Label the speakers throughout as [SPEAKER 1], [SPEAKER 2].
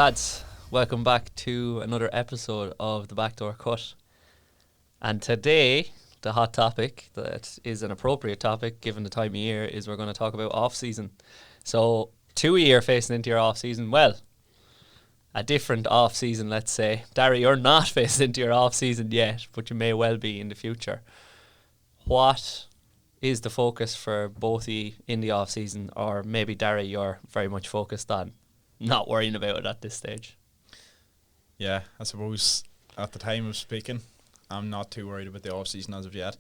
[SPEAKER 1] Lads, welcome back to another episode of the Backdoor Cut. And today, the hot topic that is an appropriate topic given the time of year is we're going to talk about off-season. So, 2 year facing into your off-season. Well, a different off-season, let's say. Darry, you're not facing into your off-season yet, but you may well be in the future. What is the focus for both of you in the off-season? Or maybe, Darry, you're very much focused on not worrying about it at this stage?
[SPEAKER 2] Yeah, I suppose at the time of speaking, I'm not too worried about the off season as of yet.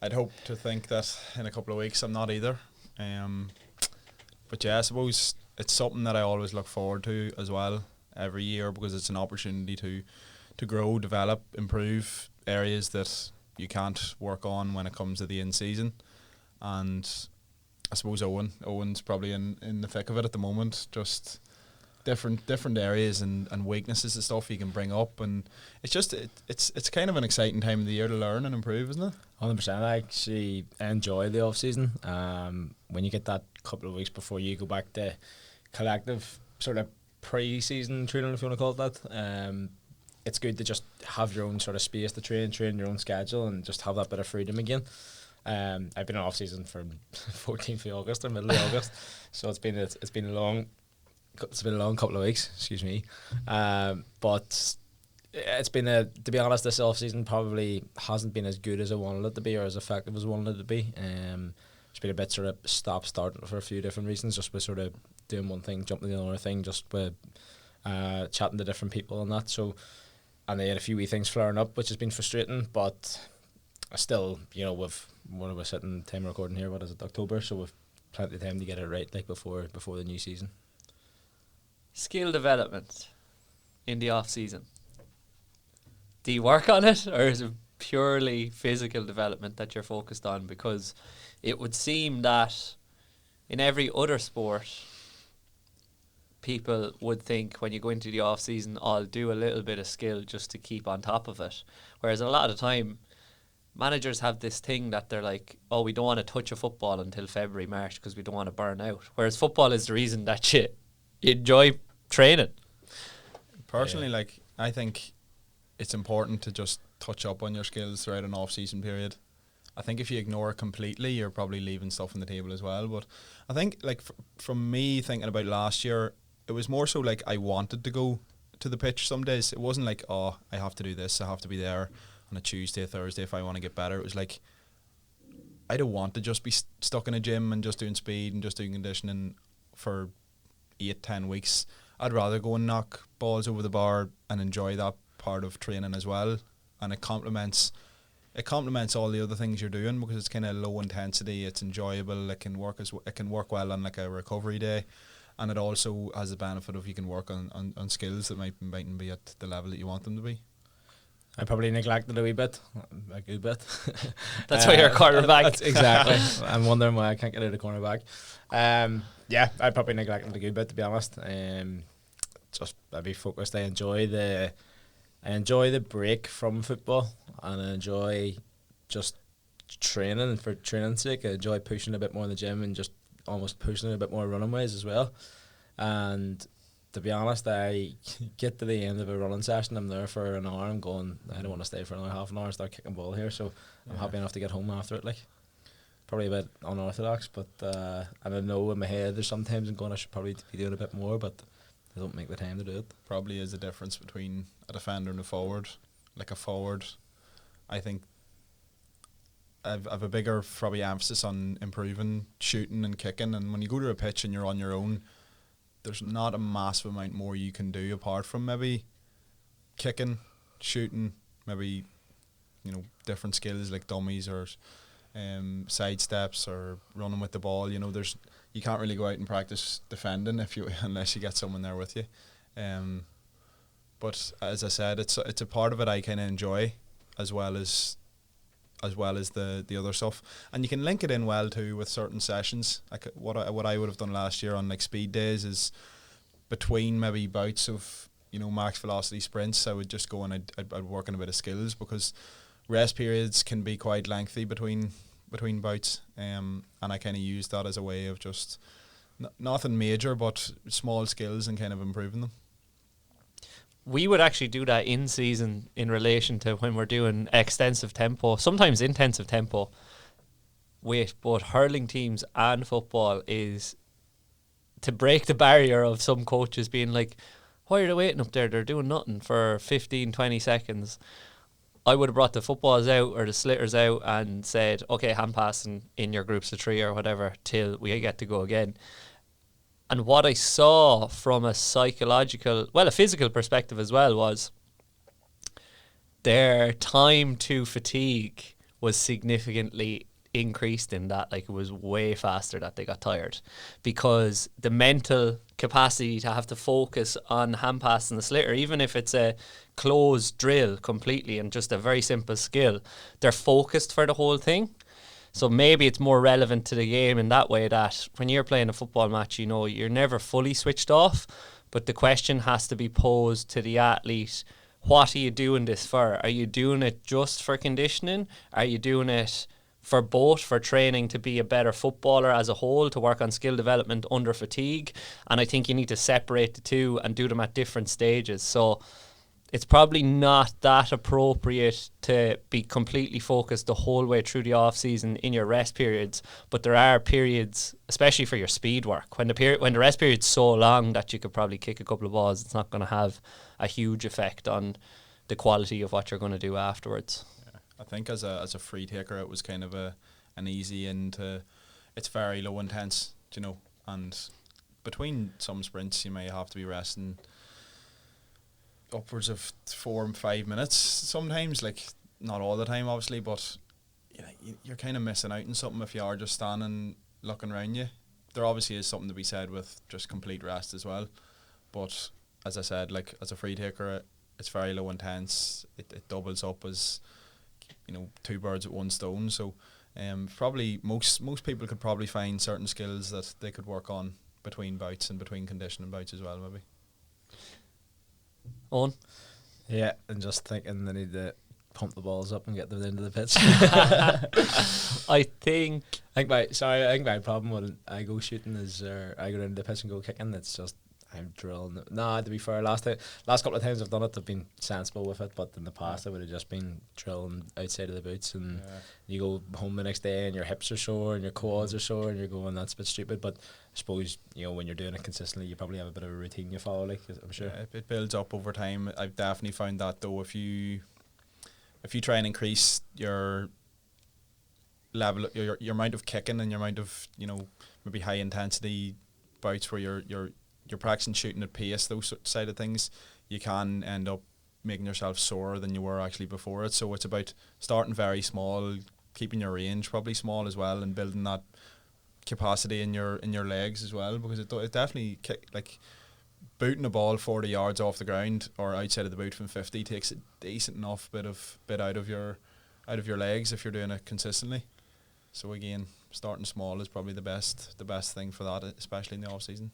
[SPEAKER 2] I'd hope to think that in a couple of weeks I'm not either. But yeah, I suppose it's something that I always look forward to as well every year, because it's an opportunity to grow, develop, improve areas that you can't work on when it comes to the in season. And I suppose Owen's probably in the thick of it at the moment, just different areas and weaknesses and stuff you can bring up, and it's kind of an exciting time of the year to learn and improve, isn't it?
[SPEAKER 3] 100%. I actually enjoy the off season. When you get that couple of weeks before you go back to collective sort of pre-season training, if you want to call it that, it's good to just have your own sort of space to train your own schedule, and just have that bit of freedom again. I've been in off season from 14th of August or middle of August, so it's been a long couple of weeks, excuse me. But it's been to be honest, this off season probably hasn't been as good as I wanted it to be, or as effective as I wanted it to be. It's been a bit sort of stop-start for a few different reasons, just with sort of doing one thing, jumping to another thing, just with chatting to different people and that. So, and they had a few wee things flaring up, which has been frustrating, but I still, when we're sitting time recording here, what is it, October, so we've plenty of time to get it right, like before the new season.
[SPEAKER 1] Skill development in the off-season. Do you work on it, or is it purely physical development that you're focused on? Because it would seem that in every other sport, people would think when you go into the off-season, I'll do a little bit of skill just to keep on top of it. Whereas a lot of the time, managers have this thing that they're like, oh, we don't want to touch a football until February, March because we don't want to burn out. Whereas football is the reason that you enjoy training.
[SPEAKER 2] Personally, I think it's important to just touch up on your skills throughout an off-season period. I think if you ignore it completely, you're probably leaving stuff on the table as well. But I think, from me thinking about last year, it was more so like I wanted to go to the pitch some days. It wasn't like, oh, I have to do this, I have to be there on a Tuesday, Thursday if I want to get better. It was like, I don't want to just be stuck in a gym and just doing speed and just doing conditioning for 8-10 weeks. I'd rather go and knock balls over the bar and enjoy that part of training as well. And it complements all the other things you're doing, because it's kind of low intensity, it's enjoyable, it can work well on like a recovery day, and it also has the benefit of you can work on skills that mightn't be at the level that you want them to be. I
[SPEAKER 3] probably neglected a good bit.
[SPEAKER 1] That's why you're a quarterback.
[SPEAKER 3] Exactly. I'm wondering why I can't get out of cornerback. Yeah, I probably neglected a good bit, to be honest. Just I'd be focused. I enjoy the break from football, and I enjoy just training for training's sake. I enjoy pushing a bit more in the gym and just almost pushing it a bit more running ways as well. And to be honest, I get to the end of a running session, I'm there for an hour, I'm going, I don't want to stay for another half an hour and start kicking ball here, so I'm happy enough to get home after it. Probably a bit unorthodox, but and I know in my head there's sometimes I'm going, I should probably be doing a bit more, but I don't make the time to do it.
[SPEAKER 2] Probably is a difference between a defender and a forward. Like a forward, I think I've a bigger probably emphasis on improving shooting and kicking, and when you go to a pitch and you're on your own, there's not a massive amount more you can do apart from maybe kicking, shooting, maybe different skills like dummies or side steps or running with the ball. You can't really go out and practice defending unless you get someone there with you. But as I said, it's a part of it I kind of enjoy, as well as the other stuff, and you can link it in well too with certain sessions. Like what I would have done last year on like speed days is between maybe bouts of max velocity sprints, I would just go and I'd work on a bit of skills, because rest periods can be quite lengthy between bouts, and I kind of use that as a way of just nothing major but small skills and kind of improving them.
[SPEAKER 1] we would actually do that in season in relation to when we're doing extensive tempo, sometimes intensive tempo, with both hurling teams and football, is to break the barrier of some coaches being like, why are they waiting up there? They're doing nothing for 15, 20 seconds. I would have brought the footballs out or the slitters out and said, okay, hand passing in your groups of 3 or whatever till we get to go again. And what I saw from a physical perspective as well, was their time to fatigue was significantly increased in that. Like, it was way faster that they got tired, because the mental capacity to have to focus on hand passing the slitter, even if it's a closed drill completely and just a very simple skill, they're focused for the whole thing. So maybe it's more relevant to the game in that way, that when you're playing a football match, you know, you're never fully switched off, but the question has to be posed to the athlete, what are you doing this for? Are you doing it just for conditioning? Are you doing it for both, for training to be a better footballer as a whole, to work on skill development under fatigue? And I think you need to separate the two and do them at different stages. So it's probably not that appropriate to be completely focused the whole way through the off season in your rest periods, but there are periods, especially for your speed work, when the rest period's so long that you could probably kick a couple of balls, it's not going to have a huge effect on the quality of what you're going to do afterwards.
[SPEAKER 2] Yeah. I think as a free taker, it was kind of an easy into, it's very low intense, you know, and between some sprints you may have to be resting upwards of 4 and 5 minutes sometimes, like not all the time obviously, but you know, you're kind of missing out on something if you are just standing looking around you. There obviously is something to be said with just complete rest as well, but as I said, like as a free taker, it's very low intense. It doubles up as, you know, 2 birds with 1 stone. So probably most people could probably find certain skills that they could work on between bouts and between conditioning bouts as well, maybe.
[SPEAKER 1] Owen?
[SPEAKER 3] Yeah, and just thinking they need to pump the balls up and get them into the pitch.
[SPEAKER 1] I think
[SPEAKER 3] my problem when I go shooting is, I go into the pitch and go kicking, it's just I'm drilling. No, to be fair, last couple of times I've done it, I've been sensible with it, but in the past I would have just been drilling outside of the boots, and you go home the next day and your hips are sore and your quads are sore and you're going, that's a bit stupid. But I suppose, you know, when you're doing it consistently, you probably have a bit of a routine you follow, like, I'm sure.
[SPEAKER 2] Yeah, it builds up over time. I've definitely found that though, if you try and increase your level, your amount of kicking and your amount of, you know, maybe high intensity bouts where you're practicing shooting at pace, those side of things, you can end up making yourself sorer than you were actually before it. So it's about starting very small, keeping your range probably small as well, and building that capacity in your legs as well, because it definitely like booting a ball 40 yards off the ground or outside of the boot from 50 takes a decent enough bit out of your legs if you're doing it consistently. So again, starting small is probably the best thing for that, especially in the off season.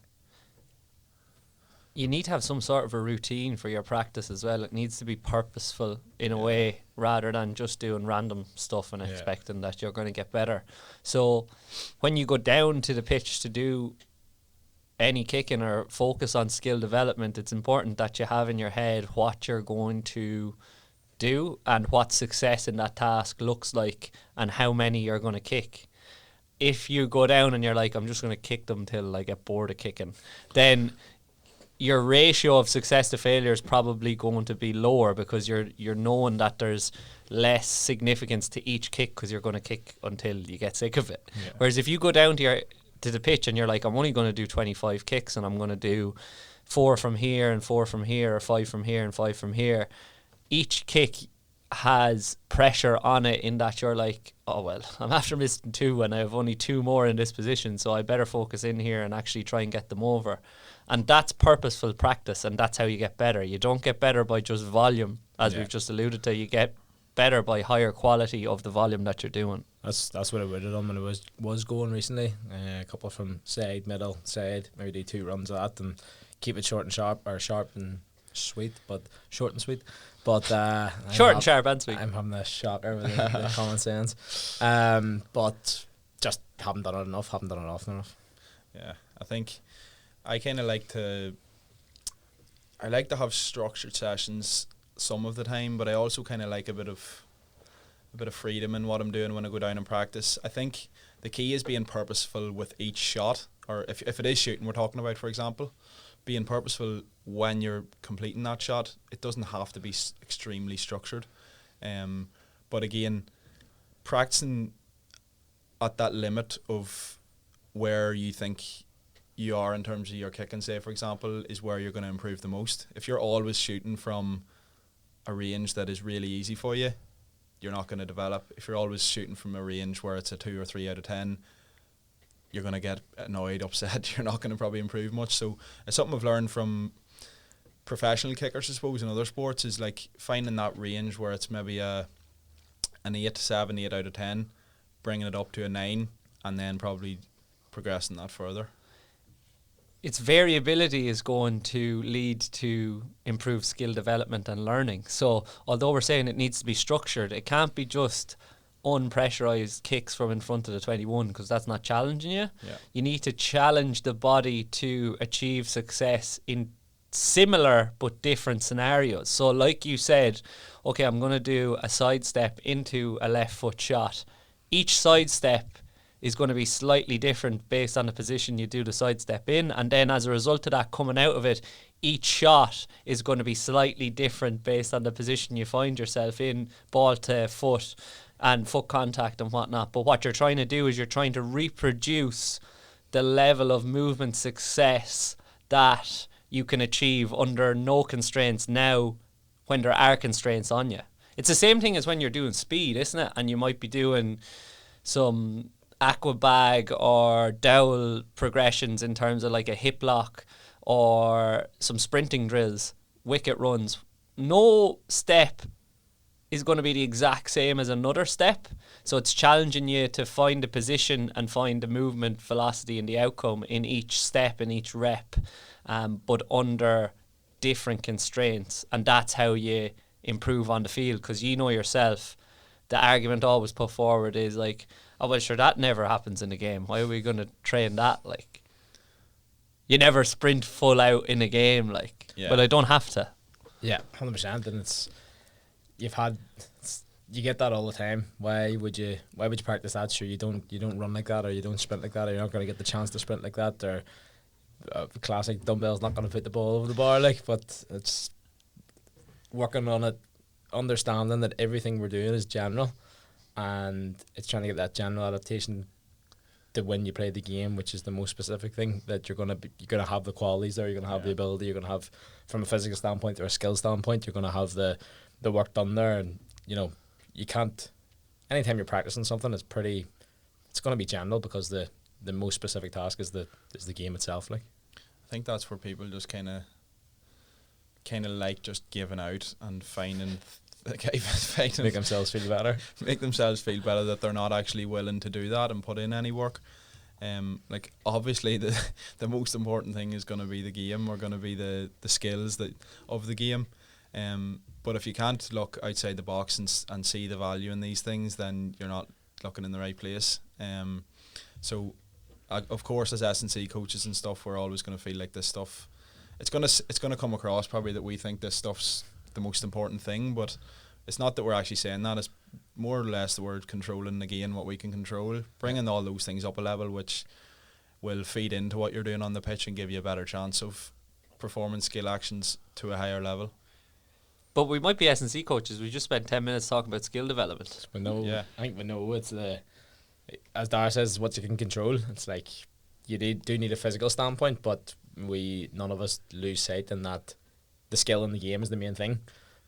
[SPEAKER 1] You need to have some sort of a routine for your practice as well. It needs to be purposeful in a way, rather than just doing random stuff and expecting that you're going to get better. So when you go down to the pitch to do any kicking or focus on skill development, it's important that you have in your head what you're going to do and what success in that task looks like and how many you're going to kick. If you go down and you're like, I'm just going to kick them till I get bored of kicking, then your ratio of success to failure is probably going to be lower, because you're knowing that there's less significance to each kick because you're going to kick until you get sick of it. Yeah. Whereas if you go down to the pitch and you're like, I'm only going to do 25 kicks and I'm going to do 4 from here and 4 from here, or 5 from here and 5 from here, each kick has pressure on it in that you're like, oh well, I'm after missing 2 and I have only 2 more in this position, so I better focus in here and actually try and get them over. And that's purposeful practice, and that's how you get better. You don't get better by just volume, as we've just alluded to. You get better by higher quality of the volume that you're doing.
[SPEAKER 3] That's what I would have done when I was going recently. A couple from side, middle, side, maybe do 2 runs of that and keep it short and sharp, or sharp and sweet, but short and sweet. But
[SPEAKER 1] short and sharp and sweet.
[SPEAKER 3] I'm having a shocker with the common sense. But just haven't done it enough, haven't done it often enough.
[SPEAKER 2] Yeah, I think I kind of like to, I like to have structured sessions some of the time, but I also kind of like a bit of freedom in what I'm doing when I go down and practice. I think the key is being purposeful with each shot, or if it is shooting we're talking about, for example, being purposeful when you're completing that shot. It doesn't have to be extremely structured, but again, practicing at that limit of where you think you are in terms of your kicking, say for example, is where you're going to improve the most. If you're always shooting from a range that is really easy for you, you're not going to develop. If you're always shooting from a range where it's a 2 or 3 out of 10, you're going to get annoyed, upset. You're not going to probably improve much. So it's something I've learned from professional kickers, I suppose, in other sports, is like finding that range where it's maybe an 8, 7, 8 out of 10, bringing it up to a 9, and then probably progressing that further.
[SPEAKER 1] Its variability is going to lead to improved skill development and learning. So although we're saying it needs to be structured, it can't be just unpressurized kicks from in front of the 21, because that's not challenging you.
[SPEAKER 2] Yeah.
[SPEAKER 1] You need to challenge the body to achieve success in similar but different scenarios. So like you said, okay, I'm going to do a sidestep into a left foot shot. Each sidestep is going to be slightly different based on the position you do the sidestep in, and then as a result of that, coming out of it, each shot is going to be slightly different based on the position you find yourself in, ball to foot and foot contact and whatnot. But what you're trying to do is you're trying to reproduce the level of movement success that you can achieve under no constraints now when there are constraints on you. It's the same thing as when you're doing speed, isn't it? And you might be doing some aqua bag or dowel progressions in terms of like a hip lock or some sprinting drills, wicket runs. No step is going to be the exact same as another step, so it's challenging you to find the position and find the movement velocity and the outcome in each step, in each rep, but under different constraints. And that's how you improve on the field, because you know yourself, the argument always put forward is like, oh well, sure, that never happens in the game, why are we going to train that? Like, you never sprint full out in a game, like.
[SPEAKER 2] Yeah.
[SPEAKER 1] But I don't have to.
[SPEAKER 3] Yeah, 100%. And you get that all the time. Why would you practice that? Sure, you don't run like that, or you don't sprint like that, or you're not going to get the chance to sprint like that, or classic dumbbell's not going to put the ball over the bar, like. But it's working on it, understanding that everything we're doing is general, and it's trying to get that general adaptation to when you play the game, which is the most specific thing, that you're gonna have the qualities there, you're gonna have the ability, you're gonna have, from a physical standpoint or a skill standpoint, you're gonna have the work done there. And you know, you can't, anytime you're practicing something, it's gonna be general, because the most specific task is the game itself. Like,
[SPEAKER 2] I think that's where people just kind of like just giving out and finding
[SPEAKER 3] make themselves feel better.
[SPEAKER 2] Make themselves feel better that they're not actually willing to do that and put in any work. Like obviously the most important thing is going to be the game, or going to be the skills of the game. But if you can't look outside the box and see the value in these things, then you're not looking in the right place. So of course, as S&C coaches and stuff, we're always going to feel like this stuff, it's gonna come across probably that we think this stuff's the most important thing, but it's not that we're actually saying that. It's more or less the word controlling, again, what we can control, bringing all those things up a level, which will feed into what you're doing on the pitch and give you a better chance of performing skill actions to a higher level.
[SPEAKER 1] But we might be S&C coaches. We just spent 10 minutes talking about skill development.
[SPEAKER 3] We know, yeah. I think we know it's as Dara says, what you can control. It's like you do need a physical standpoint, but none of us lose sight in that the skill in the game is the main thing.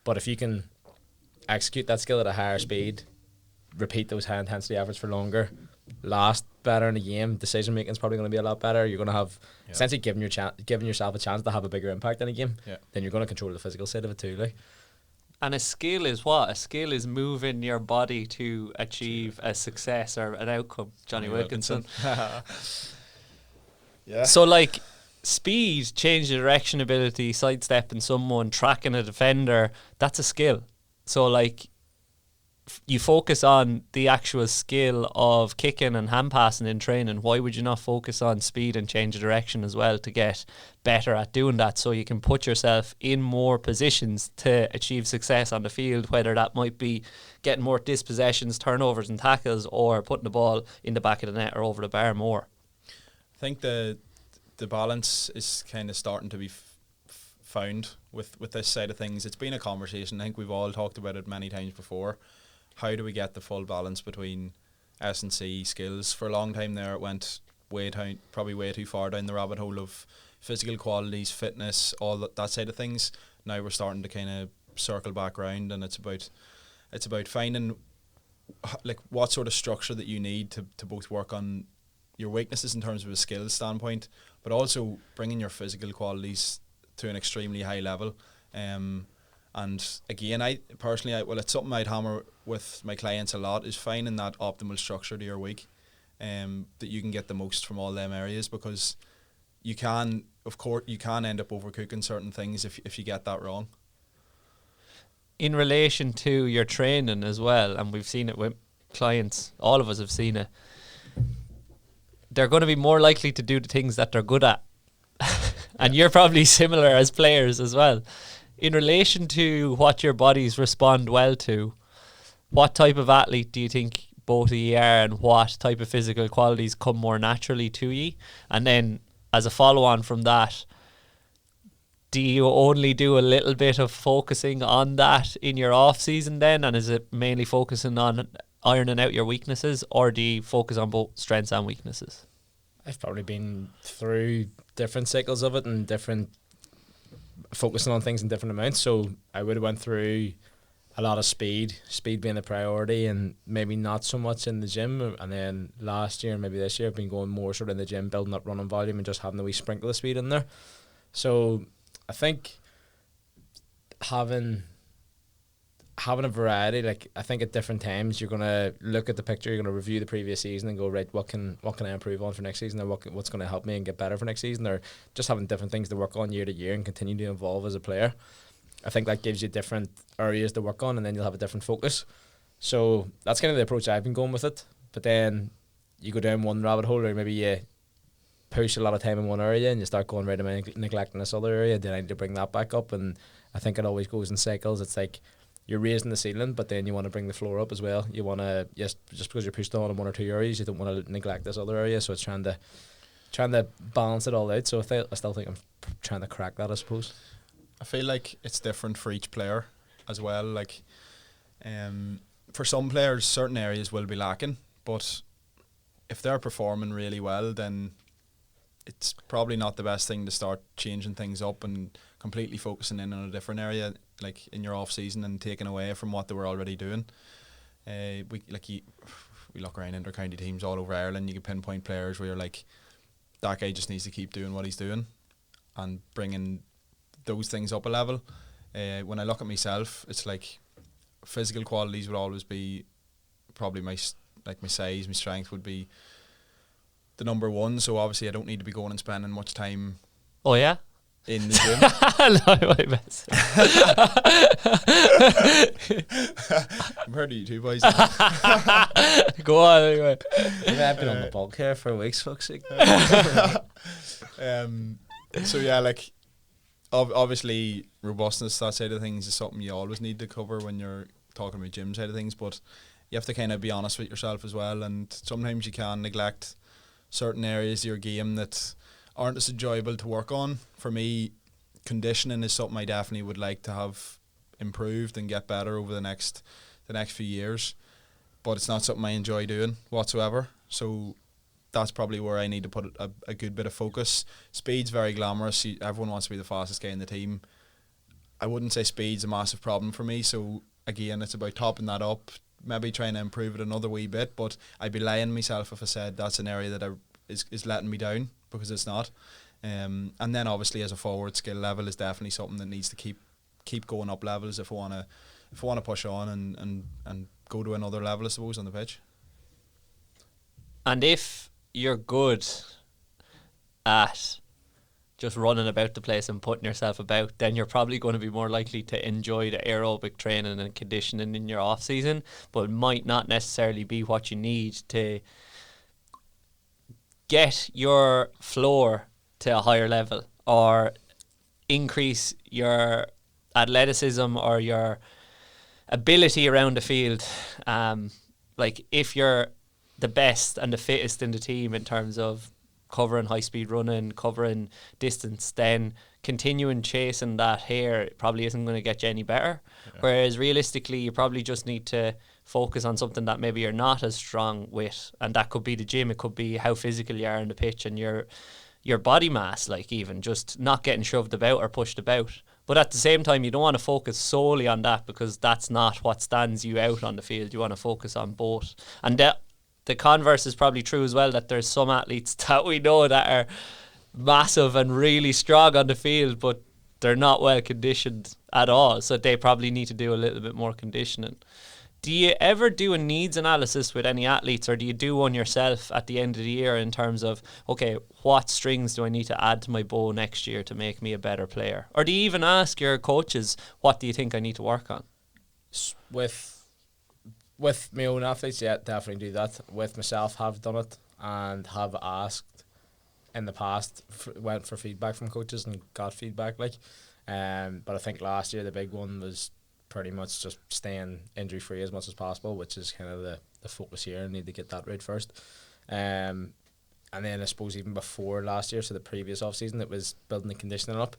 [SPEAKER 3] But if you can execute that skill at a higher speed, repeat those high intensity efforts for longer, last better in the game, decision making is probably going to be a lot better. You're going to have essentially giving yourself a chance to have a bigger impact in a game. Yeah. Then you're going to control the physical side of it too, like.
[SPEAKER 1] And a skill is what? A skill is moving your body to achieve a success or an outcome. Johnny Wilkinson. Yeah. So like, speed, change of direction ability, sidestepping someone, tracking a defender, that's a skill. So like, you focus on the actual skill of kicking and hand passing in training, why would you not focus on speed and change of direction as well to get better at doing that, so you can put yourself in more positions to achieve success on the field, whether that might be getting more dispossessions, turnovers and tackles, or putting the ball in the back of the net or over the bar more?
[SPEAKER 2] I think the balance is kind of starting to be found with this side of things. It's been a conversation. I think we've all talked about it many times before. How do we get the full balance between S&C skills? For a long time there, it went probably way too far down the rabbit hole of physical qualities, fitness, all that side of things. Now we're starting to kind of circle back round, and it's about finding like what sort of structure that you need to both work on your weaknesses in terms of a skills standpoint, but also bringing your physical qualities to an extremely high level. And again, I personally, it's something I'd hammer with my clients a lot, is finding that optimal structure to your week, that you can get the most from all them areas, because you can end up overcooking certain things if you get that wrong.
[SPEAKER 1] In relation to your training as well, and we've seen it with clients, all of us have seen it, they're going to be more likely to do the things that they're good at. And you're probably similar as players as well. In relation to what your bodies respond well to, what type of athlete do you think both of you are, and what type of physical qualities come more naturally to you? And then as a follow-on from that, do you only do a little bit of focusing on that in your off-season then, and is it mainly focusing on ironing out your weaknesses, or do you focus on both strengths and weaknesses?
[SPEAKER 3] I've probably been through different cycles of it and focusing on things in different amounts. So I would have went through a lot of speed being the priority, and maybe not so much in the gym. And then last year and maybe this year I've been going more sort of in the gym, building up running volume and just having a wee sprinkle of speed in there. So I think having a variety, like I think at different times you're gonna look at the picture, you're gonna review the previous season and go, right, what can I improve on for next season, or what's gonna help me and get better for next season, or just having different things to work on year to year and continue to evolve as a player. I think that gives you different areas to work on, and then you'll have a different focus. So that's kind of the approach I've been going with it. But then you go down one rabbit hole, or maybe you push a lot of time in one area and you start going, right, am I neglecting this other area? Then I need to bring that back up. And I think it always goes in cycles. It's like you're raising the ceiling, but then you want to bring the floor up as well. You want to, just because you're pushed on in one or two areas, you don't want to neglect this other area. So it's trying to balance it all out. So I still think I'm trying to crack that, I suppose.
[SPEAKER 2] I feel like it's different for each player as well. Like, for some players, certain areas will be lacking, but if they're performing really well, then it's probably not the best thing to start changing things up and completely focusing in on a different area, like in your off season, and taking away from what they were already doing. We look around inter-county teams all over Ireland. You can pinpoint players where you're like, that guy just needs to keep doing what he's doing, and bringing those things up a level. When I look at myself, it's like physical qualities would always be probably my size, my strength would be the number one. So obviously I don't need to be going and spending much time.
[SPEAKER 1] Oh yeah,
[SPEAKER 2] in the gym.
[SPEAKER 1] No, I mess.
[SPEAKER 2] I'm heard of you two boys.
[SPEAKER 1] Go on anyway.
[SPEAKER 3] I've been on the bulk here for weeks, fuck's sake.
[SPEAKER 2] So yeah, like obviously robustness, that side of things, is something you always need to cover when you're talking about gym side of things, but you have to kind of be honest with yourself as well, and sometimes you can neglect certain areas of your game that aren't as enjoyable to work on. For me, conditioning is something I definitely would like to have improved and get better over the next few years, but it's not something I enjoy doing whatsoever. So that's probably where I need to put a good bit of focus. Speed's very glamorous. Everyone wants to be the fastest guy in the team. I wouldn't say speed's a massive problem for me, so again, it's about topping that up, maybe trying to improve it another wee bit, but I'd be lying myself if I said that's an area that is letting me down, because it's not. And then obviously as a forward, skill level is definitely something that needs to keep going up levels if I want to push on and go to another level, I suppose, on the pitch. And
[SPEAKER 1] if you're good at just running about the place and putting yourself about, then you're probably going to be more likely to enjoy the aerobic training and conditioning in your off season, but it might not necessarily be what you need to get your floor to a higher level or increase your athleticism or your ability around the field. Like if you're the best and the fittest in the team in terms of covering high speed running, covering distance, then continuing chasing that here probably isn't going to get you any better. Yeah. Whereas realistically, you probably just need to focus on something that maybe you're not as strong with, and that could be the gym, it could be how physical you are on the pitch and your body mass, like even just not getting shoved about or pushed about. But at the same time, you don't want to focus solely on that, because that's not what stands you out on the field. You want to focus on both. And the converse is probably true as well, that there's some athletes that we know that are massive and really strong on the field, but they're not well conditioned at all, so they probably need to do a little bit more conditioning. Do you ever do a needs analysis with any athletes, or do you do one yourself at the end of the year in terms of, okay, what strings do I need to add to my bow next year to make me a better player? Or do you even ask your coaches, what do you think I need to work on?
[SPEAKER 3] With my own athletes, yeah, definitely do that. With myself, have done it and have asked in the past, went for feedback from coaches and got feedback, like. But I think last year the big one was pretty much just staying injury free as much as possible, which is kind of the focus here. I need to get that right first. And then I suppose even before last year, so the previous off season, it was building the conditioning up,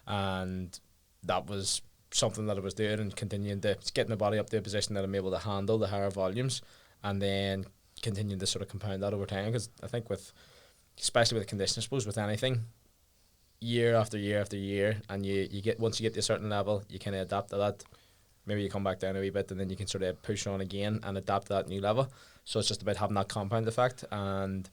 [SPEAKER 3] and that was something that I was doing and continuing to get my body up to a position that I'm able to handle the higher volumes, and then continuing to sort of compound that over time. Because I think especially with conditioning, I suppose with anything, year after year after year, and you get, once you get to a certain level, you kind of adapt to that. Maybe you come back down a wee bit, and then you can sort of push on again and adapt to that new level. So it's just about having that compound effect. And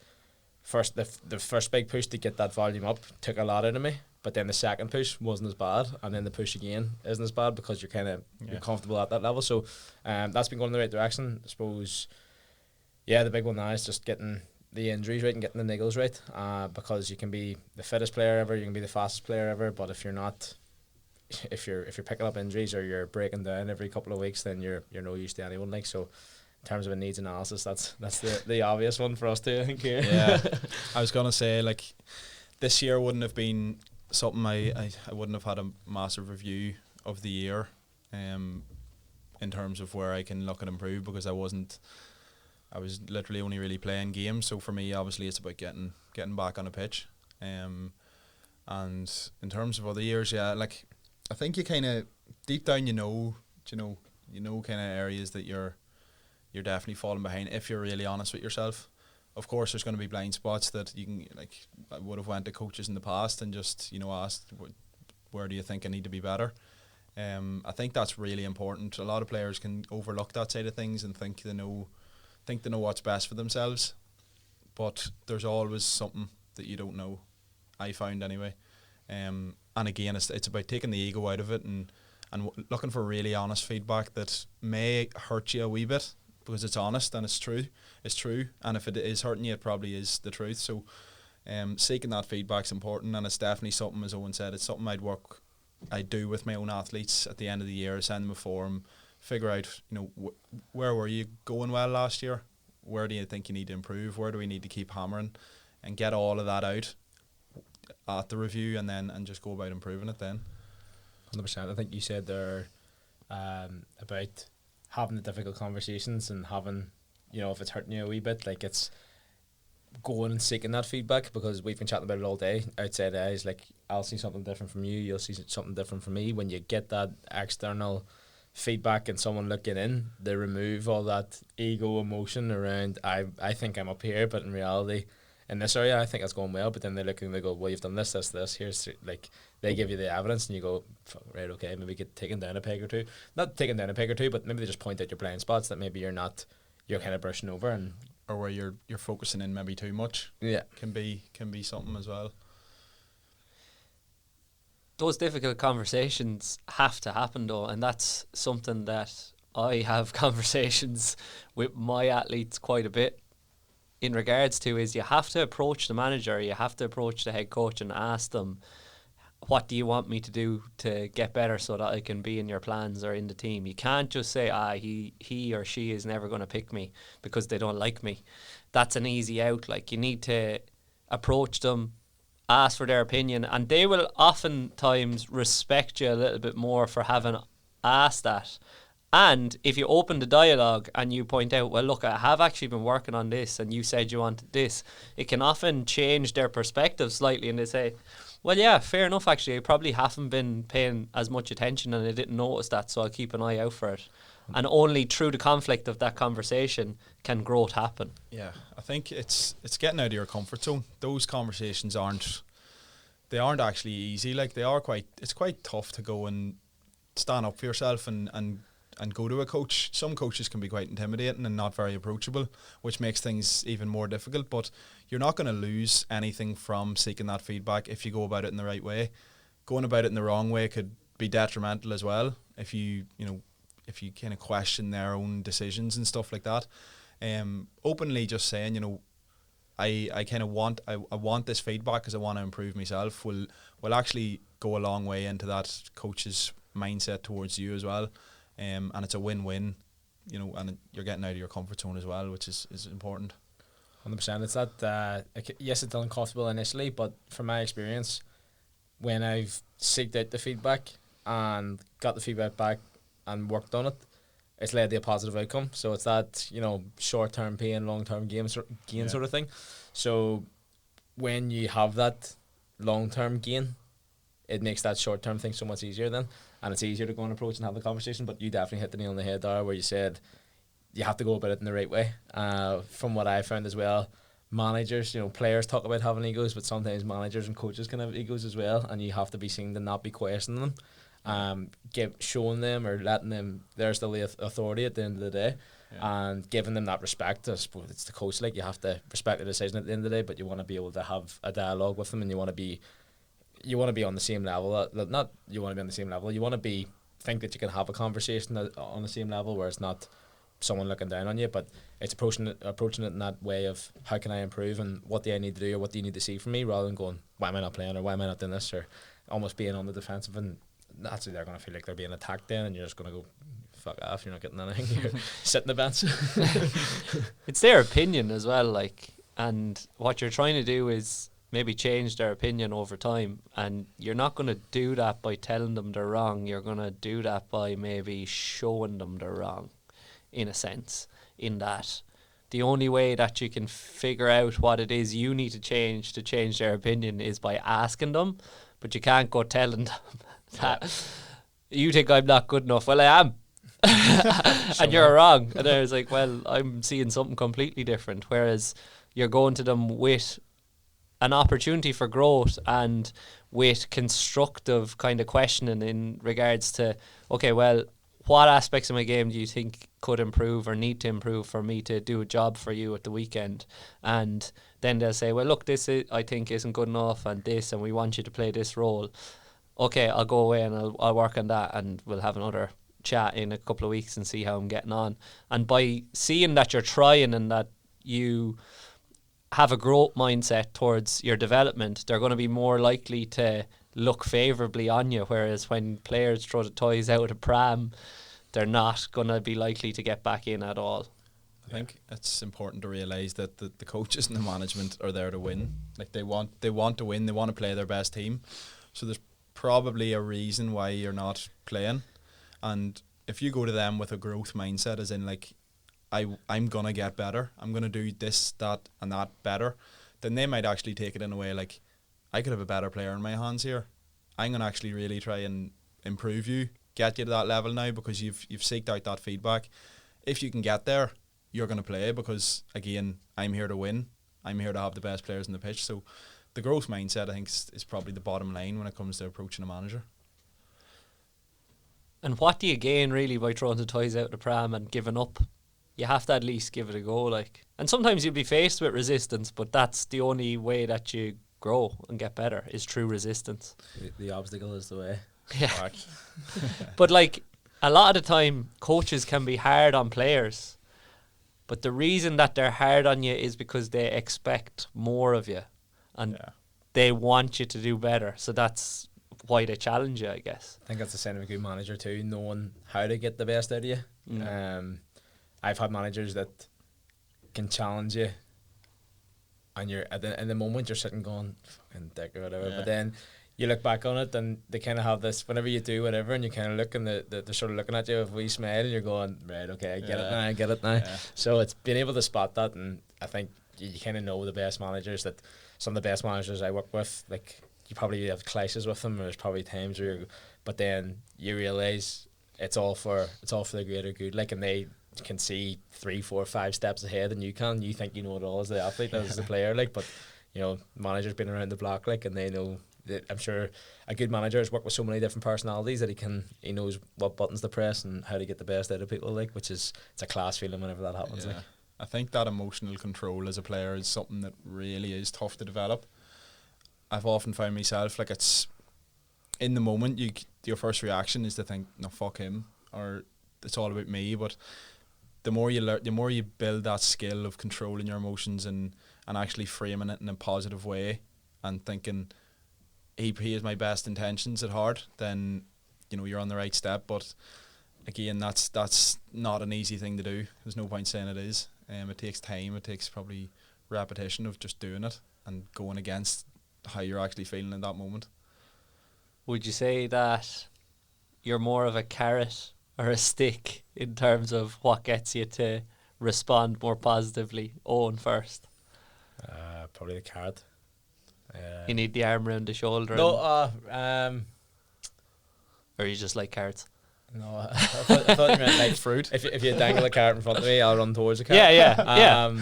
[SPEAKER 3] first, the first big push to get that volume up took a lot out of me, but then the second push wasn't as bad, and then the push again isn't as bad because you're kind of you're comfortable at that level. So that's been going in the right direction, I suppose. Yeah, the big one now is just getting the injuries right and getting the niggles right, because you can be the fittest player ever, you can be the fastest player ever, but if you're not, if you're picking up injuries or you're breaking down every couple of weeks, then you're no use to anyone. Like, so in terms of a needs analysis, that's the obvious one for us too, I think, here.
[SPEAKER 2] Yeah. I was gonna say, like, this year wouldn't have been something I wouldn't have had a massive review of the year in terms of where I can look and improve, because I was literally only really playing games. So for me, obviously, it's about getting back on the pitch. And in terms of other years, yeah, like, I think you kind of deep down you know kind of areas that you're definitely falling behind if you're really honest with yourself. Of course, there's going to be blind spots that you can, like, I would have went to coaches in the past and just asked, where do you think I need to be better? I think that's really important. A lot of players can overlook that side of things and think they know what's best for themselves, but there's always something that you don't know, I found anyway. And again, it's about taking the ego out of it and looking for really honest feedback that may hurt you a wee bit, because it's honest and it's true. And if it is hurting you, it probably is the truth. So seeking that feedback's important, and it's definitely something, as Owen said, it's something I do with my own athletes at the end of the year. Send them a form, figure out, where were you going well last year? Where do you think you need to improve? Where do we need to keep hammering? And get all of that out at the review, and just go about improving it then.
[SPEAKER 3] 100%. I think you said there about having the difficult conversations and having, if it's hurting you a wee bit, like, it's going and seeking that feedback, because we've been chatting about it all day outside eyes. Like, I'll see something different from you, you'll see something different from me. When you get that external feedback and someone looking in, they remove all that ego emotion around, I think I'm up here, but in reality, in this area, I think that's going well. But then they look and they go, well, you've done this. Here's, like, they give you the evidence, and you go, right, okay, maybe get taken down a peg or two. Not taken down a peg or two, but maybe they just point out your blind spots that maybe you're kind of brushing over, and
[SPEAKER 2] or where you're focusing in maybe too much.
[SPEAKER 3] Yeah,
[SPEAKER 2] can be something as well.
[SPEAKER 1] Those difficult conversations have to happen, though, and that's something that I have conversations with my athletes quite a bit in regards to is you have to approach the manager, you have to approach the head coach and ask them, what do you want me to do to get better so that I can be in your plans or in the team? You can't just say, he or she is never going to pick me because they don't like me. That's an easy out. Like, you need to approach them, ask for their opinion, and they will oftentimes respect you a little bit more for having asked that. And if you open the dialogue and you point out, well, look, I have actually been working on this and you said you wanted this, it can often change their perspective slightly, and they say, well, yeah, fair enough, actually. I probably haven't been paying as much attention and I didn't notice that, so I'll keep an eye out for it. And only through the conflict of that conversation can growth happen.
[SPEAKER 2] Yeah, I think it's getting out of your comfort zone. Those conversations aren't actually easy. Like, it's quite tough to go and stand up for yourself and go to a coach. Some coaches can be quite intimidating and not very approachable, which makes things even more difficult. But you're not going to lose anything from seeking that feedback if you go about it in the right way. Going about it in the wrong way could be detrimental as well if you kind of question their own decisions and stuff like that. Openly just saying, I kind of want this feedback because I want to improve myself will actually go a long way into that coach's mindset towards you as well. And it's a win-win, and you're getting out of your comfort zone as well, which is important.
[SPEAKER 3] 100%. It's that, yes, it's uncomfortable initially, but from my experience, when I've seeked out the feedback and got the feedback back and worked on it, it's led to a positive outcome. So it's that, short-term pain, long-term gain sort of thing. So when you have that long-term gain, it makes that short-term thing so much easier then. And it's easier to go and approach and have the conversation. But you definitely hit the nail on the head there where you said you have to go about it in the right way. From what I found as well, managers, players talk about having egos, but sometimes managers and coaches can have egos as well, and you have to be seen to not be questioning them. Showing them or letting them, they're still the authority at the end of the day, and giving them that respect. I suppose it's the coach, like, you have to respect the decision at the end of the day, but you want to be able to have a dialogue with them, and you want to be on the same level. Not you want to be on the same level. You want to think that you can have a conversation on the same level where it's not someone looking down on you, but it's approaching it in that way of how can I improve and what do I need to do or what do you need to see from me, rather than going, why am I not playing or why am I not doing this, or almost being on the defensive, and that's they're going to feel like they're being attacked then, and you're just going to go, fuck off, you're not getting anything, you're sitting the bench.
[SPEAKER 1] It's their opinion as well, like, and what you're trying to do is maybe change their opinion over time, and you're not going to do that by telling them they're wrong. You're going to do that by maybe showing them they're wrong, in a sense, in that the only way that you can figure out what it is you need to change their opinion is by asking them, but you can't go telling them that you think I'm not good enough. Well, I am. And you're wrong. And I was like, well, I'm seeing something completely different, whereas you're going to them with an opportunity for growth and with constructive kind of questioning in regards to, okay, well, what aspects of my game do you think could improve or need to improve for me to do a job for you at the weekend? And then they'll say, well, look, I think isn't good enough, and we want you to play this role. Okay, I'll go away and I'll work on that, and we'll have another chat in a couple of weeks and see how I'm getting on. And by seeing that you're trying and that you have a growth mindset towards your development, they're going to be more likely to look favourably on you, whereas when players throw the toys out of the pram, they're not going to be likely to get back in at all.
[SPEAKER 2] I think it's important to realise that the coaches and the management are there to win. Like, they want to win, they want to play their best team. So there's probably a reason why you're not playing. And if you go to them with a growth mindset, as in, like, I'm going to get better, I'm going to do this, that and that better, then they might actually take it in a way like, I could have a better player in my hands here. I'm going to actually really try and improve you, get you to that level now, because you've seeked out that feedback. If you can get there, you're going to play, because, again, I'm here to win. I'm here to have the best players on the pitch. So the growth mindset, I think, is probably the bottom line when it comes to approaching a manager.
[SPEAKER 1] And what do you gain really by throwing the toys out of the pram and giving up? You have to at least give it a go, like. And sometimes you'll be faced with resistance, but that's the only way that you grow and get better, is through resistance.
[SPEAKER 3] The obstacle is the way.
[SPEAKER 1] Yeah. But, like, a lot of the time, coaches can be hard on players, But the reason that they're hard on you is because they expect more of you, and they want you to do better. So that's why they challenge you, I guess.
[SPEAKER 3] I think that's the sign of a good manager too, knowing how to get the best out of you. I've had managers that can challenge you, and you're in the moment you're sitting going fucking dick or whatever, but then you look back on it and they kind of have this, whenever you do whatever and you kind of look and they're sort of looking at you with a wee smile and you're going, right, okay, I get it now. So it's being able to spot that, and I think you kind of know the best managers, that some of the best managers I work with, like, you probably have clashes with them, or there's probably times where but then you realise it's all for the greater good, like, and they can see 3, 4, 5 steps ahead than you can. You think you know it all as the athlete, as the player, like, but you know, managers been around the block, like, and they know. I'm sure a good manager has worked with so many different personalities that he knows what buttons to press and how to get the best out of people, like, which is, it's a class feeling whenever that happens. Like,
[SPEAKER 2] I think that emotional control as a player is something that really is tough to develop. I've often found myself, like, it's in the moment your first reaction is to think, no, fuck him, or it's all about me. But the more you learn, the more you build that skill of controlling your emotions and actually framing it in a positive way and thinking, he has my best intentions at heart, then, you know, you're on the right step. But again, that's not an easy thing to do. There's no point saying it is. It takes time. It takes probably repetition of just doing it and going against how you're actually feeling in that moment.
[SPEAKER 1] Would you say that you're more of a carrot or a stick in terms of what gets you to respond more positively? Owen first.
[SPEAKER 3] Probably the carrot.
[SPEAKER 1] You need the arm around the shoulder.
[SPEAKER 3] No,
[SPEAKER 1] or you just like carrots?
[SPEAKER 3] No, I thought you meant like fruit. If you dangle a carrot in front of me, I'll run towards the carrot.
[SPEAKER 1] Yeah.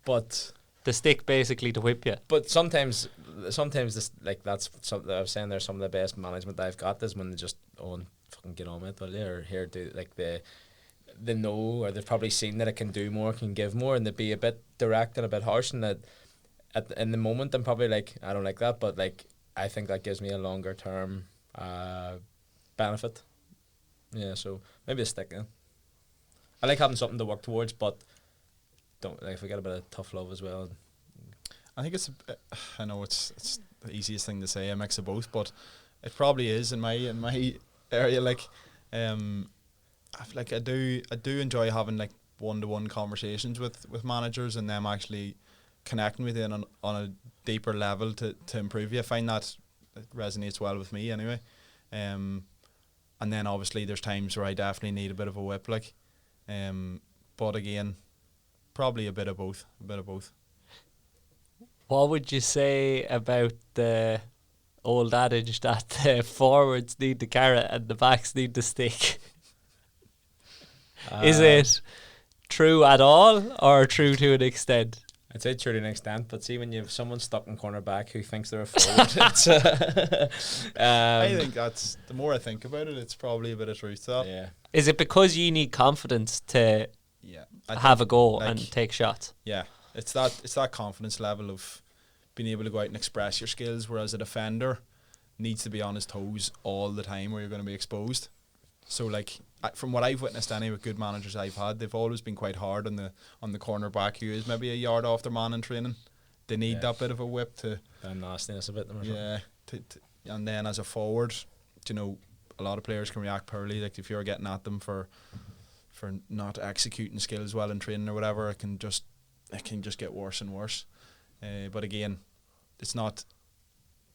[SPEAKER 3] But
[SPEAKER 1] the stick basically to whip you.
[SPEAKER 3] But sometimes this, like, that's something that I was saying. There's some of the best management I've got is when they just fucking get on with it, will you? Or here do, like, they know, or they've probably seen that it can do more, can give more, and they'd be a bit direct and a bit harsh, and that in the moment I'm probably like, I don't like that, but like, I think that gives me a longer term benefit. Yeah, so maybe a stick. Yeah. I like having something to work towards, but don't, like, forget a bit of tough love as well.
[SPEAKER 2] I think I know it's the easiest thing to say, a mix of both, but it probably is in my area. Like, I do enjoy having, like, one-to-one conversations with managers and them actually connecting with you on a deeper level to improve you. I find that it resonates well with me anyway. And then obviously there's times where I definitely need a bit of a whip, like, but again, probably a bit of both.
[SPEAKER 1] What would you say about the old adage that the forwards need the carrot and the backs need the stick? Is it true at all, or true to an extent?
[SPEAKER 3] I'd say true to an extent, but see, when you have someone stuck in cornerback who thinks they're a forward, it's,
[SPEAKER 2] I think that's, the more I think about it, it's probably a bit of truth to that.
[SPEAKER 3] Yeah.
[SPEAKER 1] Is it because you need confidence to have a go, like, and take shots?
[SPEAKER 2] Yeah, it's that confidence level of being able to go out and express your skills, whereas a defender needs to be on his toes all the time, where you're going to be exposed. So, like, from what I've witnessed, with good managers I've had, they've always been quite hard on the cornerback who is maybe a yard off their man in training. They need that bit of a whip to
[SPEAKER 3] nastiness a bit.
[SPEAKER 2] And then as a forward, you know, a lot of players can react poorly. Like, if you're getting at them for not executing skills well in training or whatever, it can just get worse and worse. But again, it's not,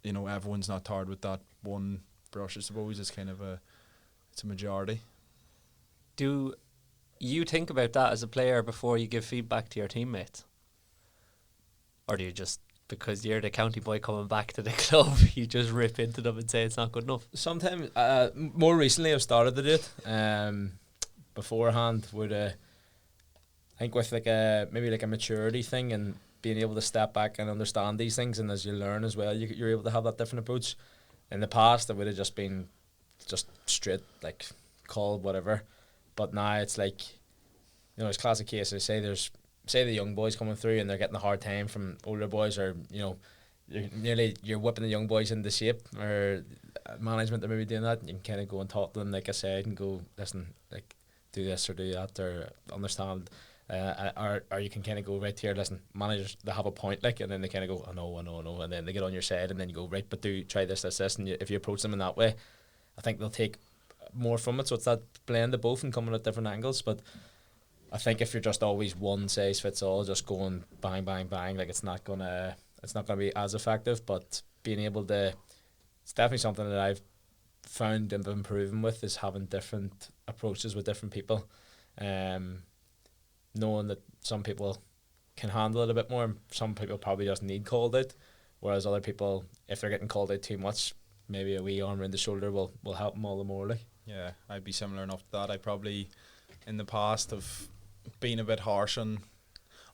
[SPEAKER 2] you know, everyone's not tarred with that one brush. I suppose it's kind of it's a majority.
[SPEAKER 1] Do you think about that as a player before you give feedback to your teammates? Or do you just, because you're the county boy coming back to the club, you just rip into them and say it's not good enough?
[SPEAKER 3] Sometimes, more recently I've started to do it. Beforehand would, I think with maybe a maturity thing and being able to step back and understand these things, and as you learn as well, you're able to have that different approach. In the past, it would have just been just straight, like, call whatever. But now it's like, you know, it's classic cases. Say the young boys coming through and they're getting a hard time from older boys, or, you know, you're whipping the young boys into shape, or management are maybe doing that, and you can kind of go and talk to them, like I said, and go, listen, like, do this or do that, or understand Or you can kind of go, right here, listen, managers, they have a point, like, and then they kind of go, I know, and then they get on your side, and then you go, right, but do try this, and if you approach them in that way, I think they'll take more from it. So it's that blend of both and coming at different angles. But I think if you're just always one size fits all, just going bang, bang, bang, like, it's not gonna be as effective. But being able to, it's definitely something that I've found and improving with, is having different approaches with different people. Knowing that some people can handle it a bit more, and some people probably just need called out, whereas other people, if they're getting called out too much, maybe a wee arm around the shoulder will help them all the more. Like,
[SPEAKER 2] yeah, I'd be similar enough to that. I probably in the past have been a bit harsh on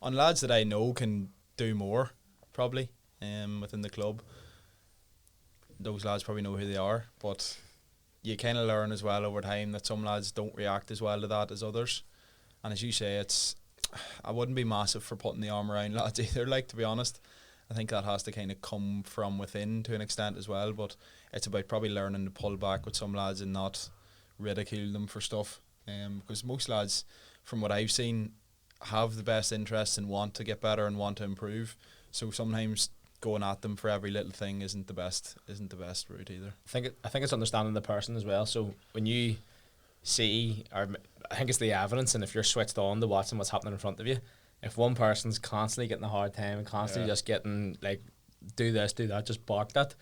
[SPEAKER 2] lads that I know can do more, probably, within the club. Those lads probably know who they are, but you kind of learn as well over time that some lads don't react as well to that as others. And as you say, I wouldn't be massive for putting the arm around lads either, like, to be honest. I think that has to kind of come from within to an extent as well, but it's about probably learning to pull back with some lads and not ridicule them for stuff. Because most lads, from what I've seen, have the best interests and want to get better and want to improve. So sometimes going at them for every little thing isn't the best route either.
[SPEAKER 3] I think it's understanding the person as well. So when you see, or I think it's the evidence, and if you're switched on to watching what's happening in front of you, if one person's constantly getting a hard time and constantly just getting, like, do this, do that, just bark that,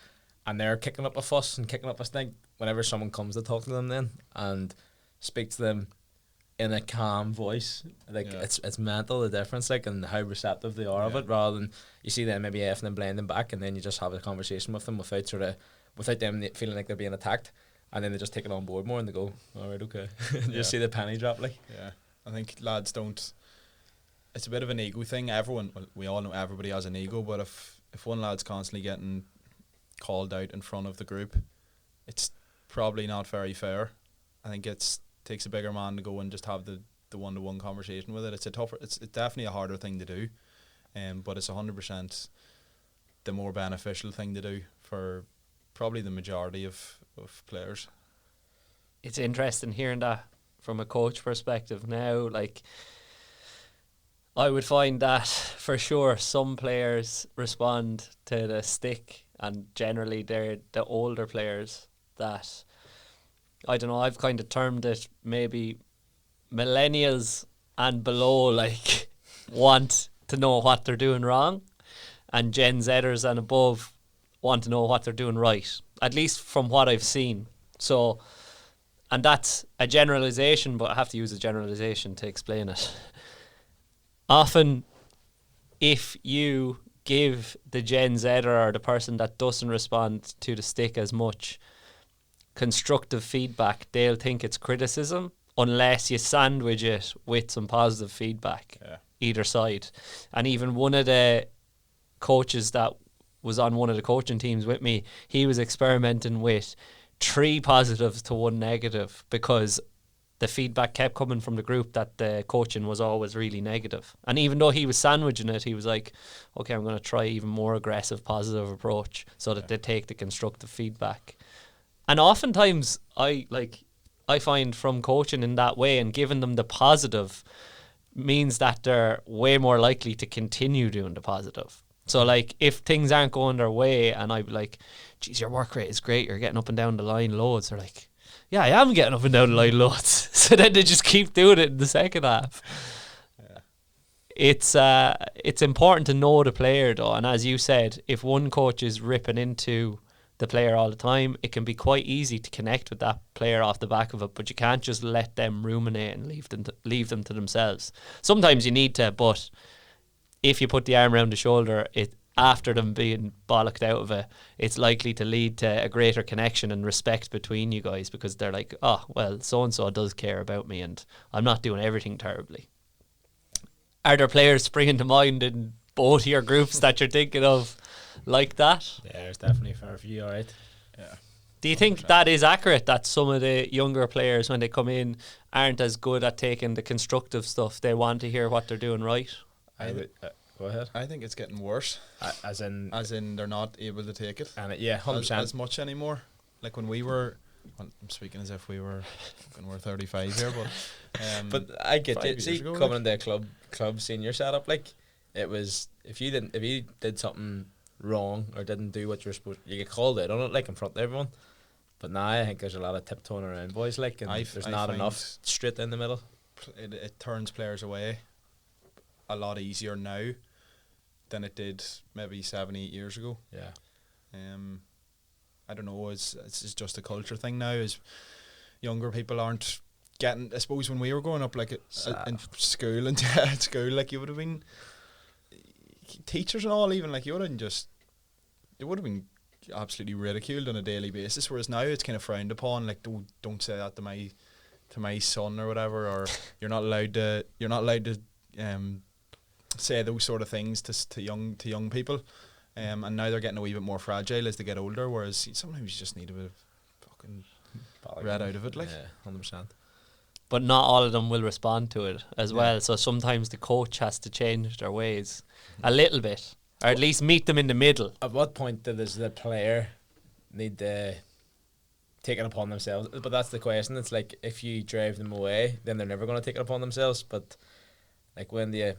[SPEAKER 3] and they're kicking up a fuss and kicking up a stink, whenever someone comes to talk to them then and speak to them in a calm voice, like, it's mental, the difference, like, and how receptive they are of it, rather than you see them maybe effing and blending back, and then you just have a conversation with them without them feeling like they're being attacked. And then they just take it on board more and they go, all right, okay. Just see the penny drop, like.
[SPEAKER 2] Yeah, I think lads don't. It's a bit of an ego thing. We all know everybody has an ego, but if one lad's constantly getting called out in front of the group, it's probably not very fair. I think it takes a bigger man to go and just have the one-to-one conversation with it. It's definitely a harder thing to do, but it's 100% the more beneficial thing to do for probably the majority of players.
[SPEAKER 1] It's interesting hearing that from a coach perspective now. Like, I would find that for sure some players respond to the stick, and generally they're the older players that, I don't know, I've kind of termed it maybe millennials and below, like, want to know what they're doing wrong, and Gen Zers and above want to know what they're doing right, at least from what I've seen. So, and that's a generalization, but I have to use a generalization to explain it. Often, if you give the Gen Zer or the person that doesn't respond to the stick as much constructive feedback, they'll think it's criticism, unless you sandwich it with some positive feedback, either side. And even one of the coaches that was on one of the coaching teams with me, he was experimenting with 3 positives to 1 negative, because the feedback kept coming from the group that the coaching was always really negative. And even though he was sandwiching it, he was like, okay, I'm going to try even more aggressive positive approach so that they take the constructive feedback. And oftentimes I find from coaching in that way and giving them the positive means that they're way more likely to continue doing the positive. So, like, if things aren't going their way and I'd be like, geez, your work rate is great, you're getting up and down the line loads, they're like, yeah, I am getting up and down the line loads. So then they just keep doing it in the second half. It's important to know the player, though, and as you said, if one coach is ripping into the player all the time, it can be quite easy to connect with that player off the back of it, but you can't just let them ruminate and leave them to themselves. Sometimes you need to, but if you put the arm around the shoulder, after them being bollocked out of it, it's likely to lead to a greater connection and respect between you guys, because they're like, oh, well, so-and-so does care about me and I'm not doing everything terribly. Are there players springing to mind in both your groups that you're thinking of like that?
[SPEAKER 3] Yeah, there's definitely a fair few, alright.
[SPEAKER 2] Yeah.
[SPEAKER 1] Do you think that is accurate, that some of the younger players, when they come in, aren't as good at taking the constructive stuff? They want to hear what they're doing right?
[SPEAKER 3] Go ahead.
[SPEAKER 2] I think it's getting worse.
[SPEAKER 3] As in
[SPEAKER 2] they're not able to take it.
[SPEAKER 3] And 100%.
[SPEAKER 2] As much anymore. Like when we were Well, I'm speaking as if we're 35 here,
[SPEAKER 3] but I get
[SPEAKER 2] 5
[SPEAKER 3] you.
[SPEAKER 2] years
[SPEAKER 3] See,
[SPEAKER 2] ago,
[SPEAKER 3] coming
[SPEAKER 2] like.
[SPEAKER 3] into a club senior setup, like it was if you did something wrong or didn't do what you're supposed, you get called out on it, like in front of everyone. But now I think there's a lot of tiptoeing around boys, like, and there's not enough straight in the middle.
[SPEAKER 2] It turns players away a lot easier now than it did maybe 7-8 years ago.
[SPEAKER 3] Yeah.
[SPEAKER 2] I don't know. It's just a culture thing now. Is younger people aren't getting. I suppose when we were growing up, like in school and at school, like you would have been teachers and all. Even like you would have just, it would have been absolutely ridiculed on a daily basis. Whereas now it's kind of frowned upon. Like don't say that to my son or whatever. Or you're not allowed to say those sort of things to young people. And now they're getting a wee bit more fragile as they get older, whereas sometimes you just need a bit of fucking red out of it, like.
[SPEAKER 3] Yeah, 100%.
[SPEAKER 1] But not all of them will respond to it as well. So sometimes the coach has to change their ways a little bit, or at least meet them in the middle.
[SPEAKER 3] At what point does the player need to take it upon themselves? But that's the question. It's like if you drive them away, then they're never going to take it upon themselves. But like when there's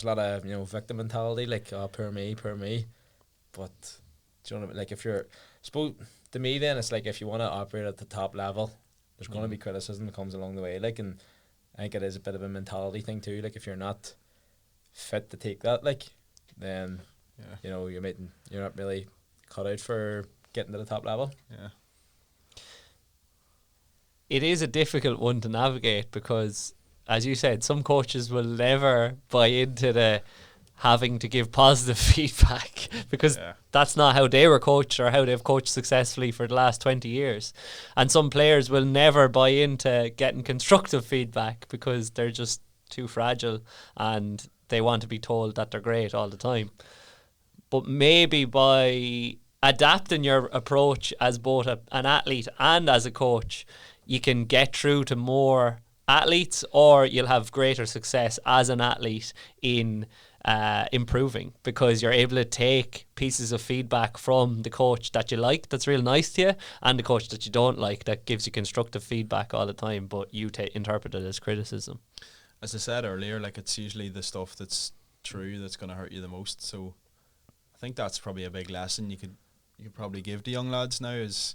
[SPEAKER 3] a lot of victim mentality, like poor me. But do you know what I mean? Like if you're suppose to me, then it's like if you want to operate at the top level, there's going to be criticism that comes along the way. Like, and I think it is a bit of a mentality thing too. Like if you're not fit to take that, like then you're not really cut out for getting to the top level.
[SPEAKER 2] Yeah.
[SPEAKER 1] It is a difficult one to navigate because, as you said, some coaches will never buy into the having to give positive feedback because that's not how they were coached or how they've coached successfully for the last 20 years. And some players will never buy into getting constructive feedback because they're just too fragile and they want to be told that they're great all the time. But maybe by adapting your approach as both an athlete and as a coach, you can get through to more athletes, or you'll have greater success as an athlete in improving because you're able to take pieces of feedback from the coach that you like, that's real nice to you, and the coach that you don't like, that gives you constructive feedback all the time, but you interpret it as criticism.
[SPEAKER 2] As I said earlier, like it's usually the stuff that's true that's going to hurt you the most. So I think that's probably a big lesson you could probably give to young lads now is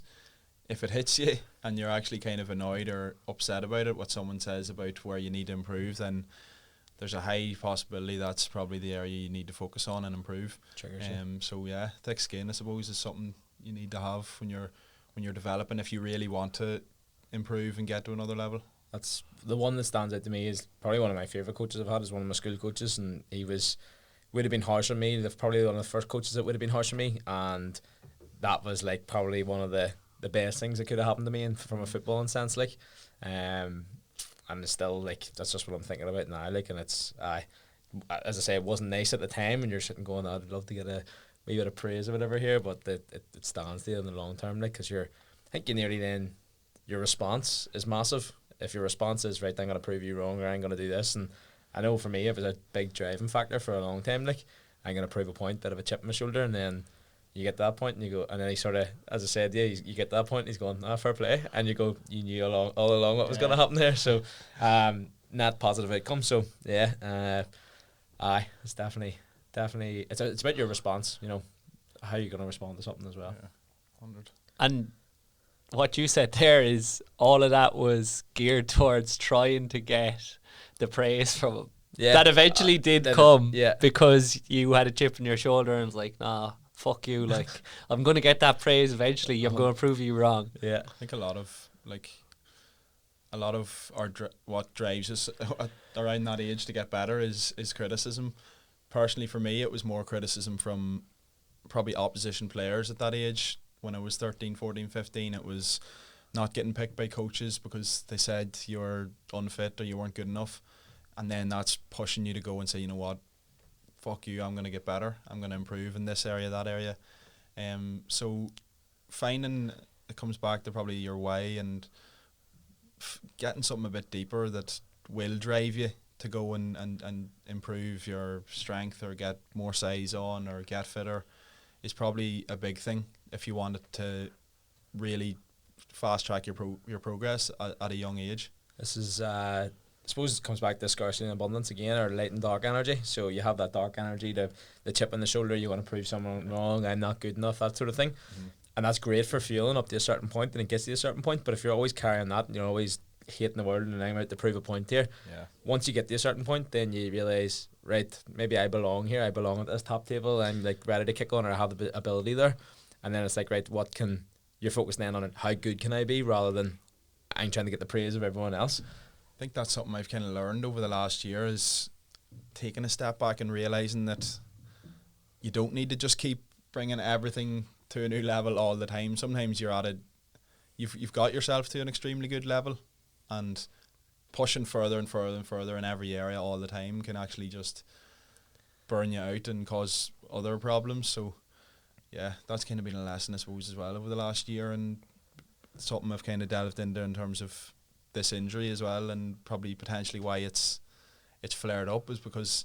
[SPEAKER 2] if it hits you and you're actually kind of annoyed or upset about it, what someone says about where you need to improve, then there's a high possibility that's probably the area you need to focus on and improve. So yeah, thick skin I suppose is something you need to have when you're developing if you really want to improve and get to another level.
[SPEAKER 3] That's the one that stands out to me. Is probably one of my favourite coaches I've had is one of my school coaches, and he would have been harsh on me. They're probably one of the first coaches that would have been harsh on me, and that was like probably one of the best things that could have happened to me from a footballing sense, like, and it's still like that's just what I'm thinking about now, like, and it's as I say, it wasn't nice at the time when you're sitting going, I'd love to get a wee bit of praise or whatever here, but it stands there in the long term, like, because I think you nearly then your response is massive. If your response is right, I'm going to prove you wrong, or I'm going to do this, and I know for me it was a big driving factor for a long time, like, I'm going to prove a point, that have a chip on my shoulder, and then you get that point and you go, and then he sort of, as I said, you get that point and he's going, fair play, and you go, you knew all along what was going to happen there, so not positive outcome. So yeah, it's definitely it's about your response, how you're going to respond to something as well.
[SPEAKER 2] 100.
[SPEAKER 1] And what you said there is all of that was geared towards trying to get the praise from him. Yeah, that eventually did come because you had a chip on your shoulder and was like, nah, fuck you, like, I'm going to get that praise eventually. I'm going to prove you wrong.
[SPEAKER 2] Yeah, I think a lot of our what drives us around that age to get better is criticism. Personally, for me, it was more criticism from probably opposition players at that age. When I was 13, 14, 15, it was not getting picked by coaches because they said you were unfit or you weren't good enough, and then that's pushing you to go and say, you know what, fuck you, I'm going to get better, I'm going to improve in this area, that area. So finding, it comes back to probably your why and getting something a bit deeper that will drive you to go and improve your strength or get more size on or get fitter is probably a big thing if you want it to really fast track your progress at a young age.
[SPEAKER 3] This is, I suppose it comes back to scarcity and abundance again, or light and dark energy. So you have that dark energy, the chip on the shoulder, you want to prove someone wrong, I'm not good enough, that sort of thing. And that's great for fueling up to a certain point, and it gets to a certain point. But if you're always carrying that, and you're always hating the world and I'm out to prove a point here, once you get to a certain point, then you realise, right, maybe I belong here, I belong at this top table, I'm like ready to kick on, or I have the ability there. And then it's like, right, you're focused then on it, how good can I be, rather than I'm trying to get the praise of everyone else.
[SPEAKER 2] I think that's something I've kind of learned over the last year, is taking a step back and realising that you don't need to just keep bringing everything to a new level all the time. Sometimes you've got yourself to an extremely good level, and pushing further and further and further in every area all the time can actually just burn you out and cause other problems. So yeah, that's kind of been a lesson, I suppose, as well over the last year, and something I've kind of delved into in terms of this injury as well, and probably potentially why it's flared up, is because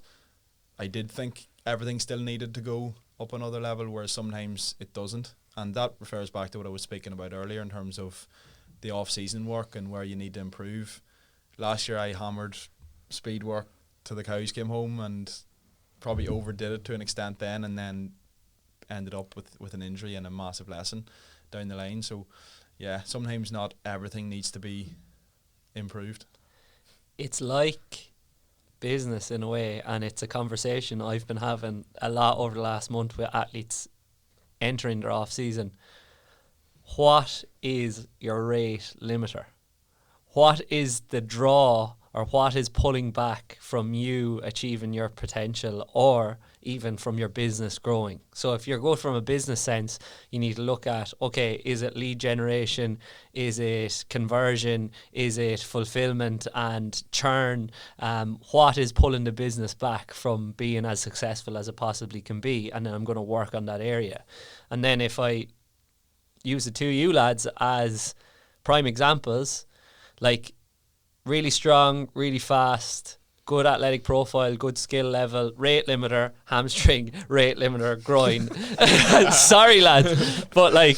[SPEAKER 2] I did think everything still needed to go up another level, whereas sometimes it doesn't. And that refers back to what I was speaking about earlier in terms of the off-season work and where you need to improve. Last year I hammered speed work till the cows came home, and probably overdid it to an extent then, and then ended up with an injury and a massive lesson down the line. So yeah, sometimes not everything needs to be improved.
[SPEAKER 1] It's like business in a way, and it's a conversation I've been having a lot over the last month with athletes entering their off season. What is your rate limiter? What is the draw, or what is pulling back from you achieving your potential, or even from your business growing? So if you're going from a business sense, you need to look at, okay, is it lead generation? Is it conversion? Is it fulfillment and churn? What is pulling the business back from being as successful as it possibly can be? And then I'm going to work on that area. And then if I use the two of you lads as prime examples, like really strong, really fast, good athletic profile, good skill level, rate limiter, hamstring, rate limiter, groin. Sorry, lads. But like,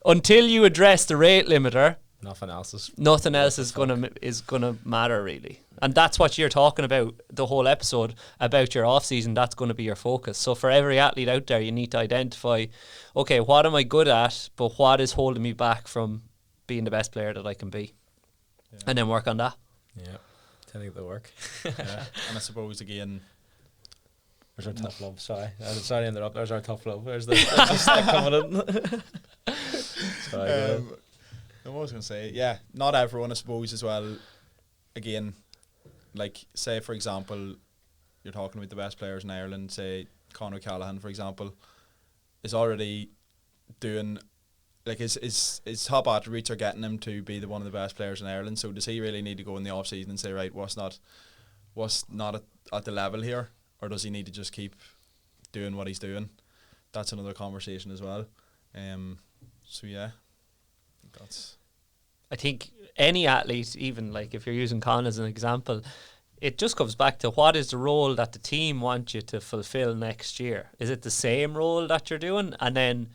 [SPEAKER 1] until you address the rate limiter,
[SPEAKER 3] Nothing else is
[SPEAKER 1] gonna matter, really. And that's what you're talking about the whole episode about your off season. That's going to be your focus. So for every athlete out there, you need to identify, okay, what am I good at, but what is holding me back from being the best player that I can be, and then work on that.
[SPEAKER 3] Yeah, telling the work.
[SPEAKER 2] Yeah. And I suppose again,
[SPEAKER 3] there's our tough love. Sorry to interrupt. There's our tough love. There's the stick coming in. Sorry.
[SPEAKER 2] I was going to say, yeah, not everyone, I suppose, as well. Again, like, say, for example, you're talking about the best players in Ireland, say, Conor Callahan, for example, is already doing, like, his top attributes are getting him to be one of the best players in Ireland. So does he really need to go in the off-season and say, right, what's not at the level here? Or does he need to just keep doing what he's doing? That's another conversation as well. So, yeah.
[SPEAKER 1] I think any athlete, even like if you're using Con as an example, it just comes back to what is the role that the team want you to fulfill next year. Is it the same role that you're doing? And then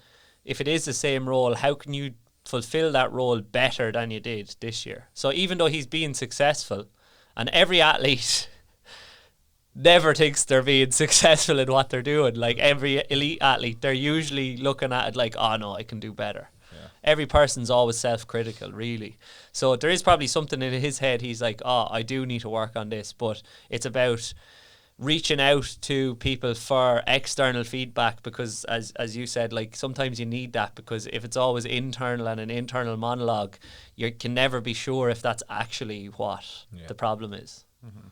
[SPEAKER 1] if it is the same role, how can you fulfill that role better than you did this year? So even though he's being successful, and every athlete never thinks they're being successful in what they're doing, like every elite athlete, they're usually looking at it like, oh no, I can do better. Every person's always self-critical, really. So there is probably something in his head. He's like, oh, I do need to work on this. But it's about reaching out to people for external feedback, because as you said, like, sometimes you need that, because if it's always internal and an internal monologue, you can never be sure if that's actually what the problem is. Mm-hmm.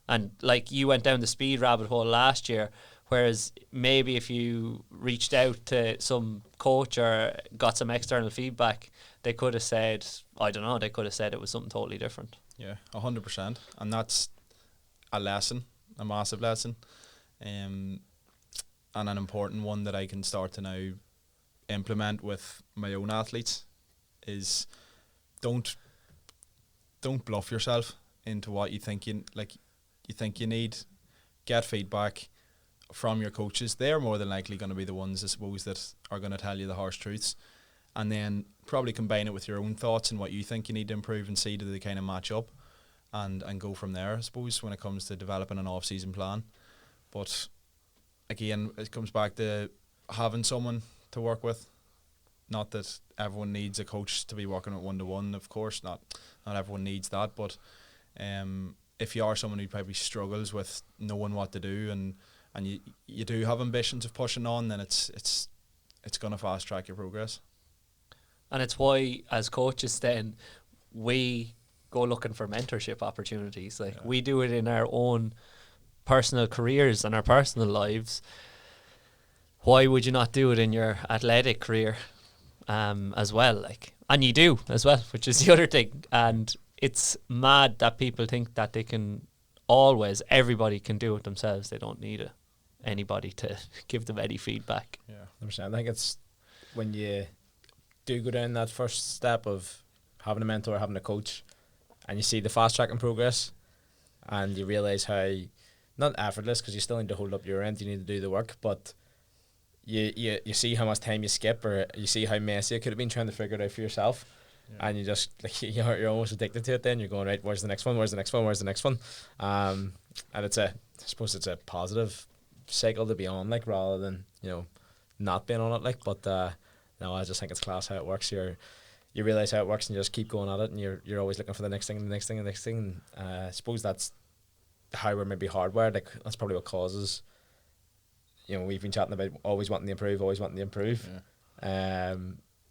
[SPEAKER 1] And like, you went down the speed rabbit hole last year, whereas maybe if you reached out to some coach or got some external feedback, they could have said, I don't know, they could have said it was something totally different.
[SPEAKER 2] Yeah, 100%. And that's a lesson, a massive lesson, and an important one that I can start to now implement with my own athletes, is don't bluff yourself into what you think you need. Get feedback from your coaches. They're more than likely going to be the ones, I suppose, that are going to tell you the harsh truths, and then probably combine it with your own thoughts and what you think you need to improve and see do they kind of match up, and go from there, I suppose, when it comes to developing an off-season plan. But again, it comes back to having someone to work with. Not that everyone needs a coach to be working at one-to-one, of course, not everyone needs that, but if you are someone who probably struggles with knowing what to do, and you do have ambitions of pushing on, then it's going to fast track your progress.
[SPEAKER 1] And it's why, as coaches, then we go looking for mentorship opportunities. Like, we do it in our own personal careers and our personal lives. Why would you not do it in your athletic career as well? Like, and you do as well, which is the other thing. And it's mad that people think that they can everybody can do it themselves. They don't need anybody to give them any feedback.
[SPEAKER 3] Yeah, 100%. I think it's when you do go down that first step of having a mentor, having a coach, and you see the fast tracking progress, and you realise how, not effortless, because you still need to hold up your end, you need to do the work, but you see how much time you skip, or you see how messy it could have been trying to figure it out for yourself. And you just, like, you're almost addicted to it. Then you're going, right, where's the next one, where's the next one, where's the next one? And I suppose it's a positive cycle to be on, like, rather than, not being on it, like. But no, I just think it's class how it works. You realise how it works, and you just keep going at it, and you're always looking for the next thing, the next thing, the next thing. And I suppose that's how we're maybe hardwired. Like, that's probably what causes, we've been chatting about always wanting to improve. Yeah.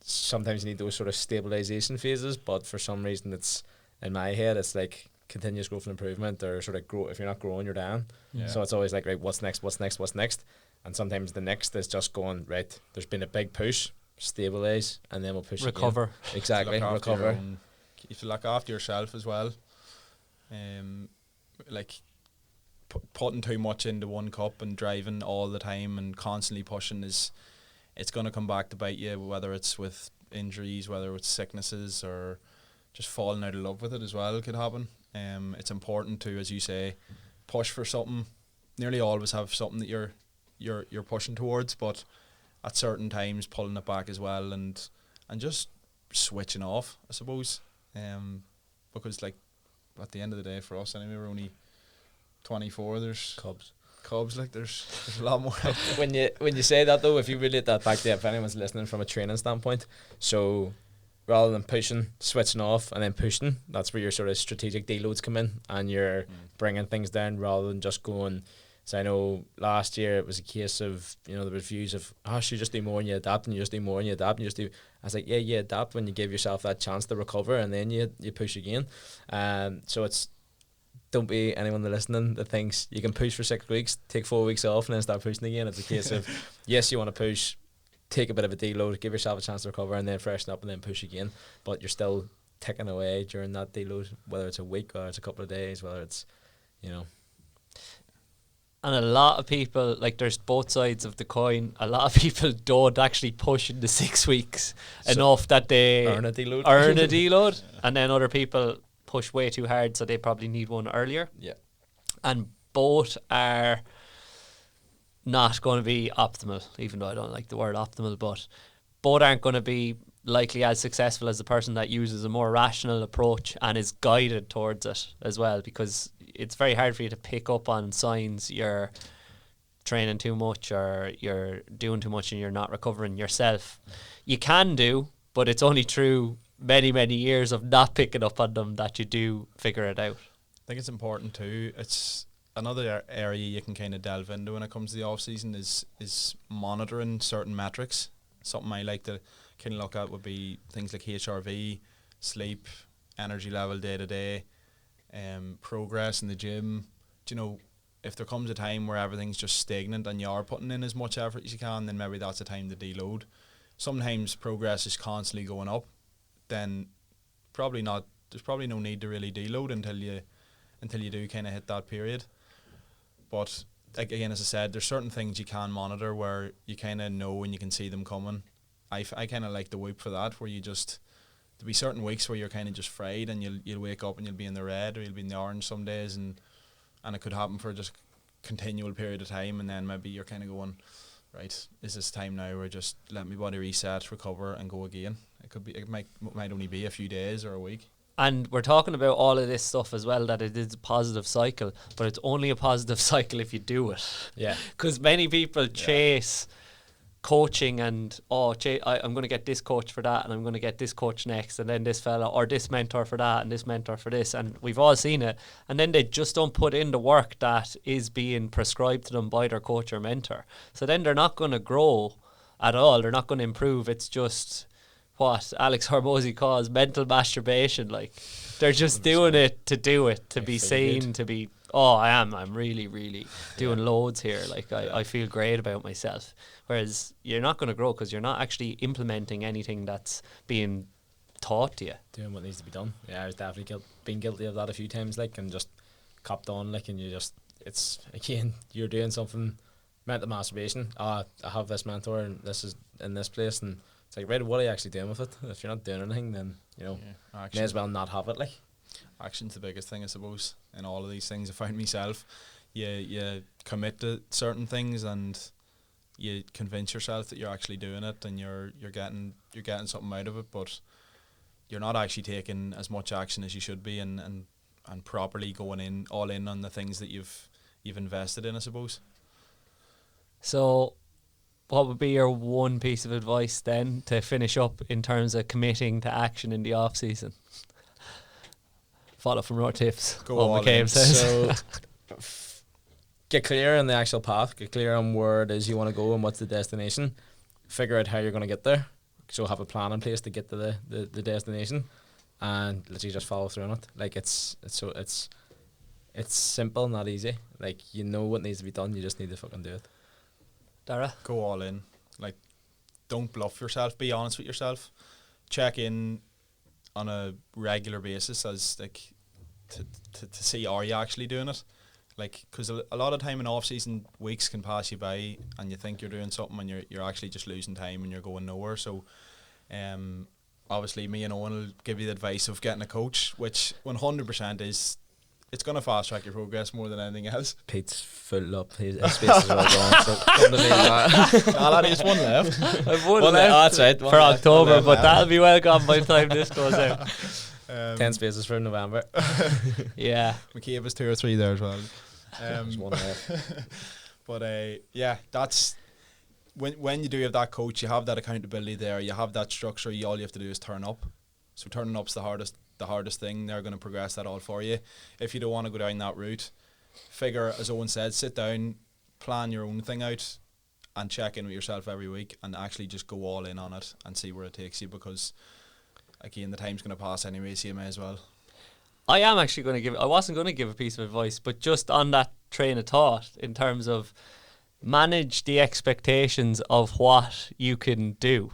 [SPEAKER 3] Sometimes you need those sort of stabilization phases, but for some reason it's, in my head, it's like continuous growth and improvement, or sort of grow. If you're not growing, you're down. Yeah. So it's always like, right, what's next? And sometimes the next is just going, right, there's been a big push, stabilize, and then we'll push
[SPEAKER 1] recover
[SPEAKER 3] again. Exactly, recover.
[SPEAKER 2] You have to look after yourself as well. Like putting too much into one cup and driving all the time and constantly pushing it's going to come back to bite you, whether it's with injuries, whether it's sicknesses, or just falling out of love with it as well could happen. It's important to, as you say, push for something. Nearly always have something that you're pushing towards, but at certain times pulling it back as well, and just switching off, I suppose. Because, like, at the end of the day, for us anyway, we're only 24. There's Cubs, like, there's a lot more out there.
[SPEAKER 3] When you say that, though, if you relate that back to, if anyone's listening from a training standpoint, so rather than pushing, switching off, and then pushing, that's where your sort of strategic deloads come in, and you're bringing things down rather than just going. So I know last year it was a case of, there was views of, you just do more and you adapt, and you just do more and you adapt, and you just do. I was like, yeah, you adapt when you give yourself that chance to recover, and then you push again. So it's, don't be anyone listening that thinks you can push for 6 weeks, take 4 weeks off, and then start pushing again. It's a case of, yes, you want to push, take a bit of a deload, give yourself a chance to recover, and then freshen up, and then push again. But you're still ticking away during that deload, whether it's a week or it's a couple of days, whether it's,
[SPEAKER 1] And a lot of people, like, there's both sides of the coin. A lot of people don't actually push in the 6 weeks enough that they
[SPEAKER 3] earn a deload.
[SPEAKER 1] And then other people push way too hard, so they probably need one earlier.
[SPEAKER 3] Yeah.
[SPEAKER 1] And both are not going to be optimal, even though I don't like the word optimal, but both aren't going to be likely as successful as the person that uses a more rational approach and is guided towards it as well, because it's very hard for you to pick up on signs you're training too much or you're doing too much and you're not recovering yourself. You can do, but it's only through many, many years of not picking up on them that you do figure it out.
[SPEAKER 2] I think it's important too. It's another area you can kind of delve into when it comes to the off season is monitoring certain metrics. Something I like to kind of look at would be things like HRV, sleep, energy level day to day, progress in the gym. If there comes a time where everything's just stagnant and you are putting in as much effort as you can, then maybe that's the time to deload. Sometimes progress is constantly going up, then probably not. There's probably no need to really deload until you do kind of hit that period. But again, as I said, there's certain things you can monitor where you kind of know and you can see them coming. I kind of like the Whoop for that, where you just, there'll be certain weeks where you're kind of just fried and you'll wake up and you'll be in the red or you'll be in the orange some days, and it could happen for just continual period of time, and then maybe you're kind of going, right, is this time now where just let my body reset, recover, and go again? It might only be a few days or a week.
[SPEAKER 1] And we're talking about all of this stuff as well, that it is a positive cycle, but it's only a positive cycle if you do it.
[SPEAKER 3] Yeah.
[SPEAKER 1] Because many people chase coaching and, I'm going to get this coach for that, and I'm going to get this coach next, and then this fella, or this mentor for that, and this mentor for this, and we've all seen it. And then they just don't put in the work that is being prescribed to them by their coach or mentor. So then they're not going to grow at all. They're not going to improve. It's just what Alex Hormozy calls mental masturbation. Like, they're just 100%. Doing it, to be seen, to be, I'm really, really doing loads here. Like, I feel great about myself. Whereas you're not going to grow because you're not actually implementing anything that's being taught to you.
[SPEAKER 3] Doing what needs to be done. Yeah, I was definitely been guilty of that a few times, like, and just copped on, like, and it's, again, you're doing something, mental masturbation. I have this mentor and this is in this place, and it's like, right, what are you actually doing with it? If you're not doing anything, then, may as well not have it, like.
[SPEAKER 2] Action's the biggest thing, I suppose, in all of these things. I found myself, you commit to certain things and you convince yourself that you're actually doing it and you're getting something out of it, but you're not actually taking as much action as you should be and properly going all in on the things that you've invested in, I suppose.
[SPEAKER 1] So what would be your one piece of advice then to finish up in terms of committing to action in the off season? Follow from our tips.
[SPEAKER 2] Go all in.
[SPEAKER 3] So get clear on the actual path. Get clear on where it is you want to go and what's the destination. Figure out how you're going to get there. So have a plan in place to get to the destination, and literally just follow through on it. Like, it's simple, not easy. Like, you know what needs to be done. You just need to fucking do it.
[SPEAKER 1] Dara?
[SPEAKER 2] Go all in. Like, don't bluff yourself. Be honest with yourself. Check in on a regular basis as, like, to see, are you actually doing it? Like, because a lot of time in off-season, weeks can pass you by and you think you're doing something and you're actually just losing time and you're going nowhere. So obviously me and Owen will give you the advice of getting a coach, which 100% is, it's going to fast track your progress more than anything else.
[SPEAKER 3] Pete's full up. His space is all gone. So
[SPEAKER 2] there's one left.
[SPEAKER 1] I've one left.
[SPEAKER 3] That's right.
[SPEAKER 1] For October, but that'll be well gone by the time this goes out.
[SPEAKER 3] 10 spaces for November.
[SPEAKER 1] Yeah.
[SPEAKER 2] McCabe has 2 or 3 there as well.
[SPEAKER 3] There's one left.
[SPEAKER 2] But that's when you do have that coach, you have that accountability there, you have that structure. All you have to do is turn up. So turning up's the hardest thing. They're going to progress that all for you. If you don't want to go down that route, figure, as Owen said, sit down, plan your own thing out, and check in with yourself every week, and actually just go all in on it and see where it takes you. Because again, the time's going to pass anyway, so you may as well.
[SPEAKER 1] I am actually going to give. I wasn't going to give a piece of advice, but just on that train of thought, in terms of manage the expectations of what you can do,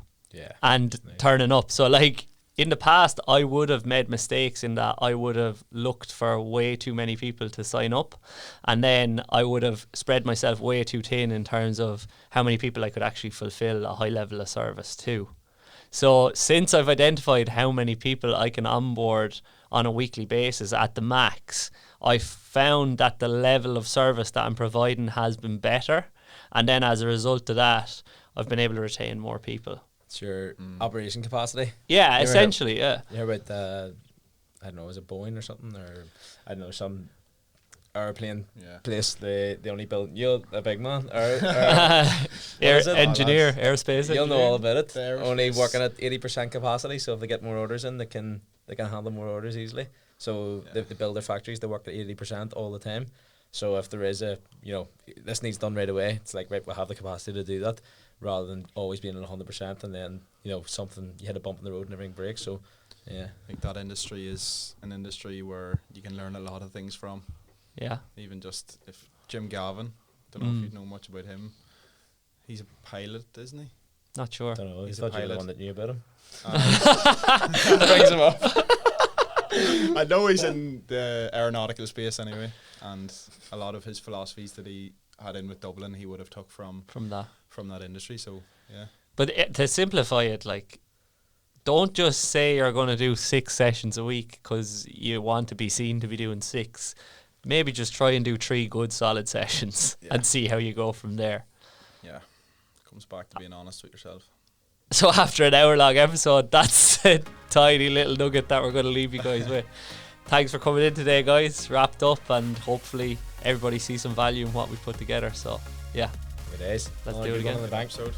[SPEAKER 1] and turning up. So, like, in the past, I would have made mistakes in that I would have looked for way too many people to sign up, and then I would have spread myself way too thin in terms of how many people I could actually fulfill a high level of service to. So since I've identified how many people I can onboard on a weekly basis at the max, I've found that the level of service that I'm providing has been better. And then as a result of that, I've been able to retain more people.
[SPEAKER 3] It's your operation capacity.
[SPEAKER 1] Yeah, essentially, yeah.
[SPEAKER 3] You hear about I don't know, is it Boeing or something? Or I don't know, some airplane place they only build, a big man
[SPEAKER 1] engineer, aerospace
[SPEAKER 3] you'll
[SPEAKER 1] engineer.
[SPEAKER 3] Know all about it. Only working at 80% capacity, so if they get more orders in, they can handle more orders easily. So they build their factories, they work at 80% all the time. So if there is this needs done right away, it's like, right, we'll have the capacity to do that, rather than always being at 100% and then something, you hit a bump in the road and everything breaks. So I
[SPEAKER 2] think that industry is an industry where you can learn a lot of things from.
[SPEAKER 1] Yeah.
[SPEAKER 2] Even just if Jim Gavin, don't know if you know much about him. He's a pilot, isn't he?
[SPEAKER 1] Not sure.
[SPEAKER 3] Don't know.
[SPEAKER 2] He's
[SPEAKER 3] a
[SPEAKER 2] a pilot.
[SPEAKER 3] The one that knew about him.
[SPEAKER 2] Brings him up. I know he's in the aeronautical space anyway, and a lot of his philosophies that he had in with Dublin, he would have took from that industry. So yeah.
[SPEAKER 1] But to simplify it, like, don't just say you're going to do 6 sessions a week because you want to be seen to be doing 6. Maybe just try and do 3 good solid sessions and see how you go from there.
[SPEAKER 2] Yeah. Comes back to being honest with yourself.
[SPEAKER 1] So after an hour-long episode, that's a tiny little nugget that we're going to leave you guys with. Thanks for coming in today, guys. Wrapped up, and hopefully everybody sees some value in what we put together. So, yeah.
[SPEAKER 3] It is.
[SPEAKER 1] Let's do it again.
[SPEAKER 3] On the bank.
[SPEAKER 2] Episode.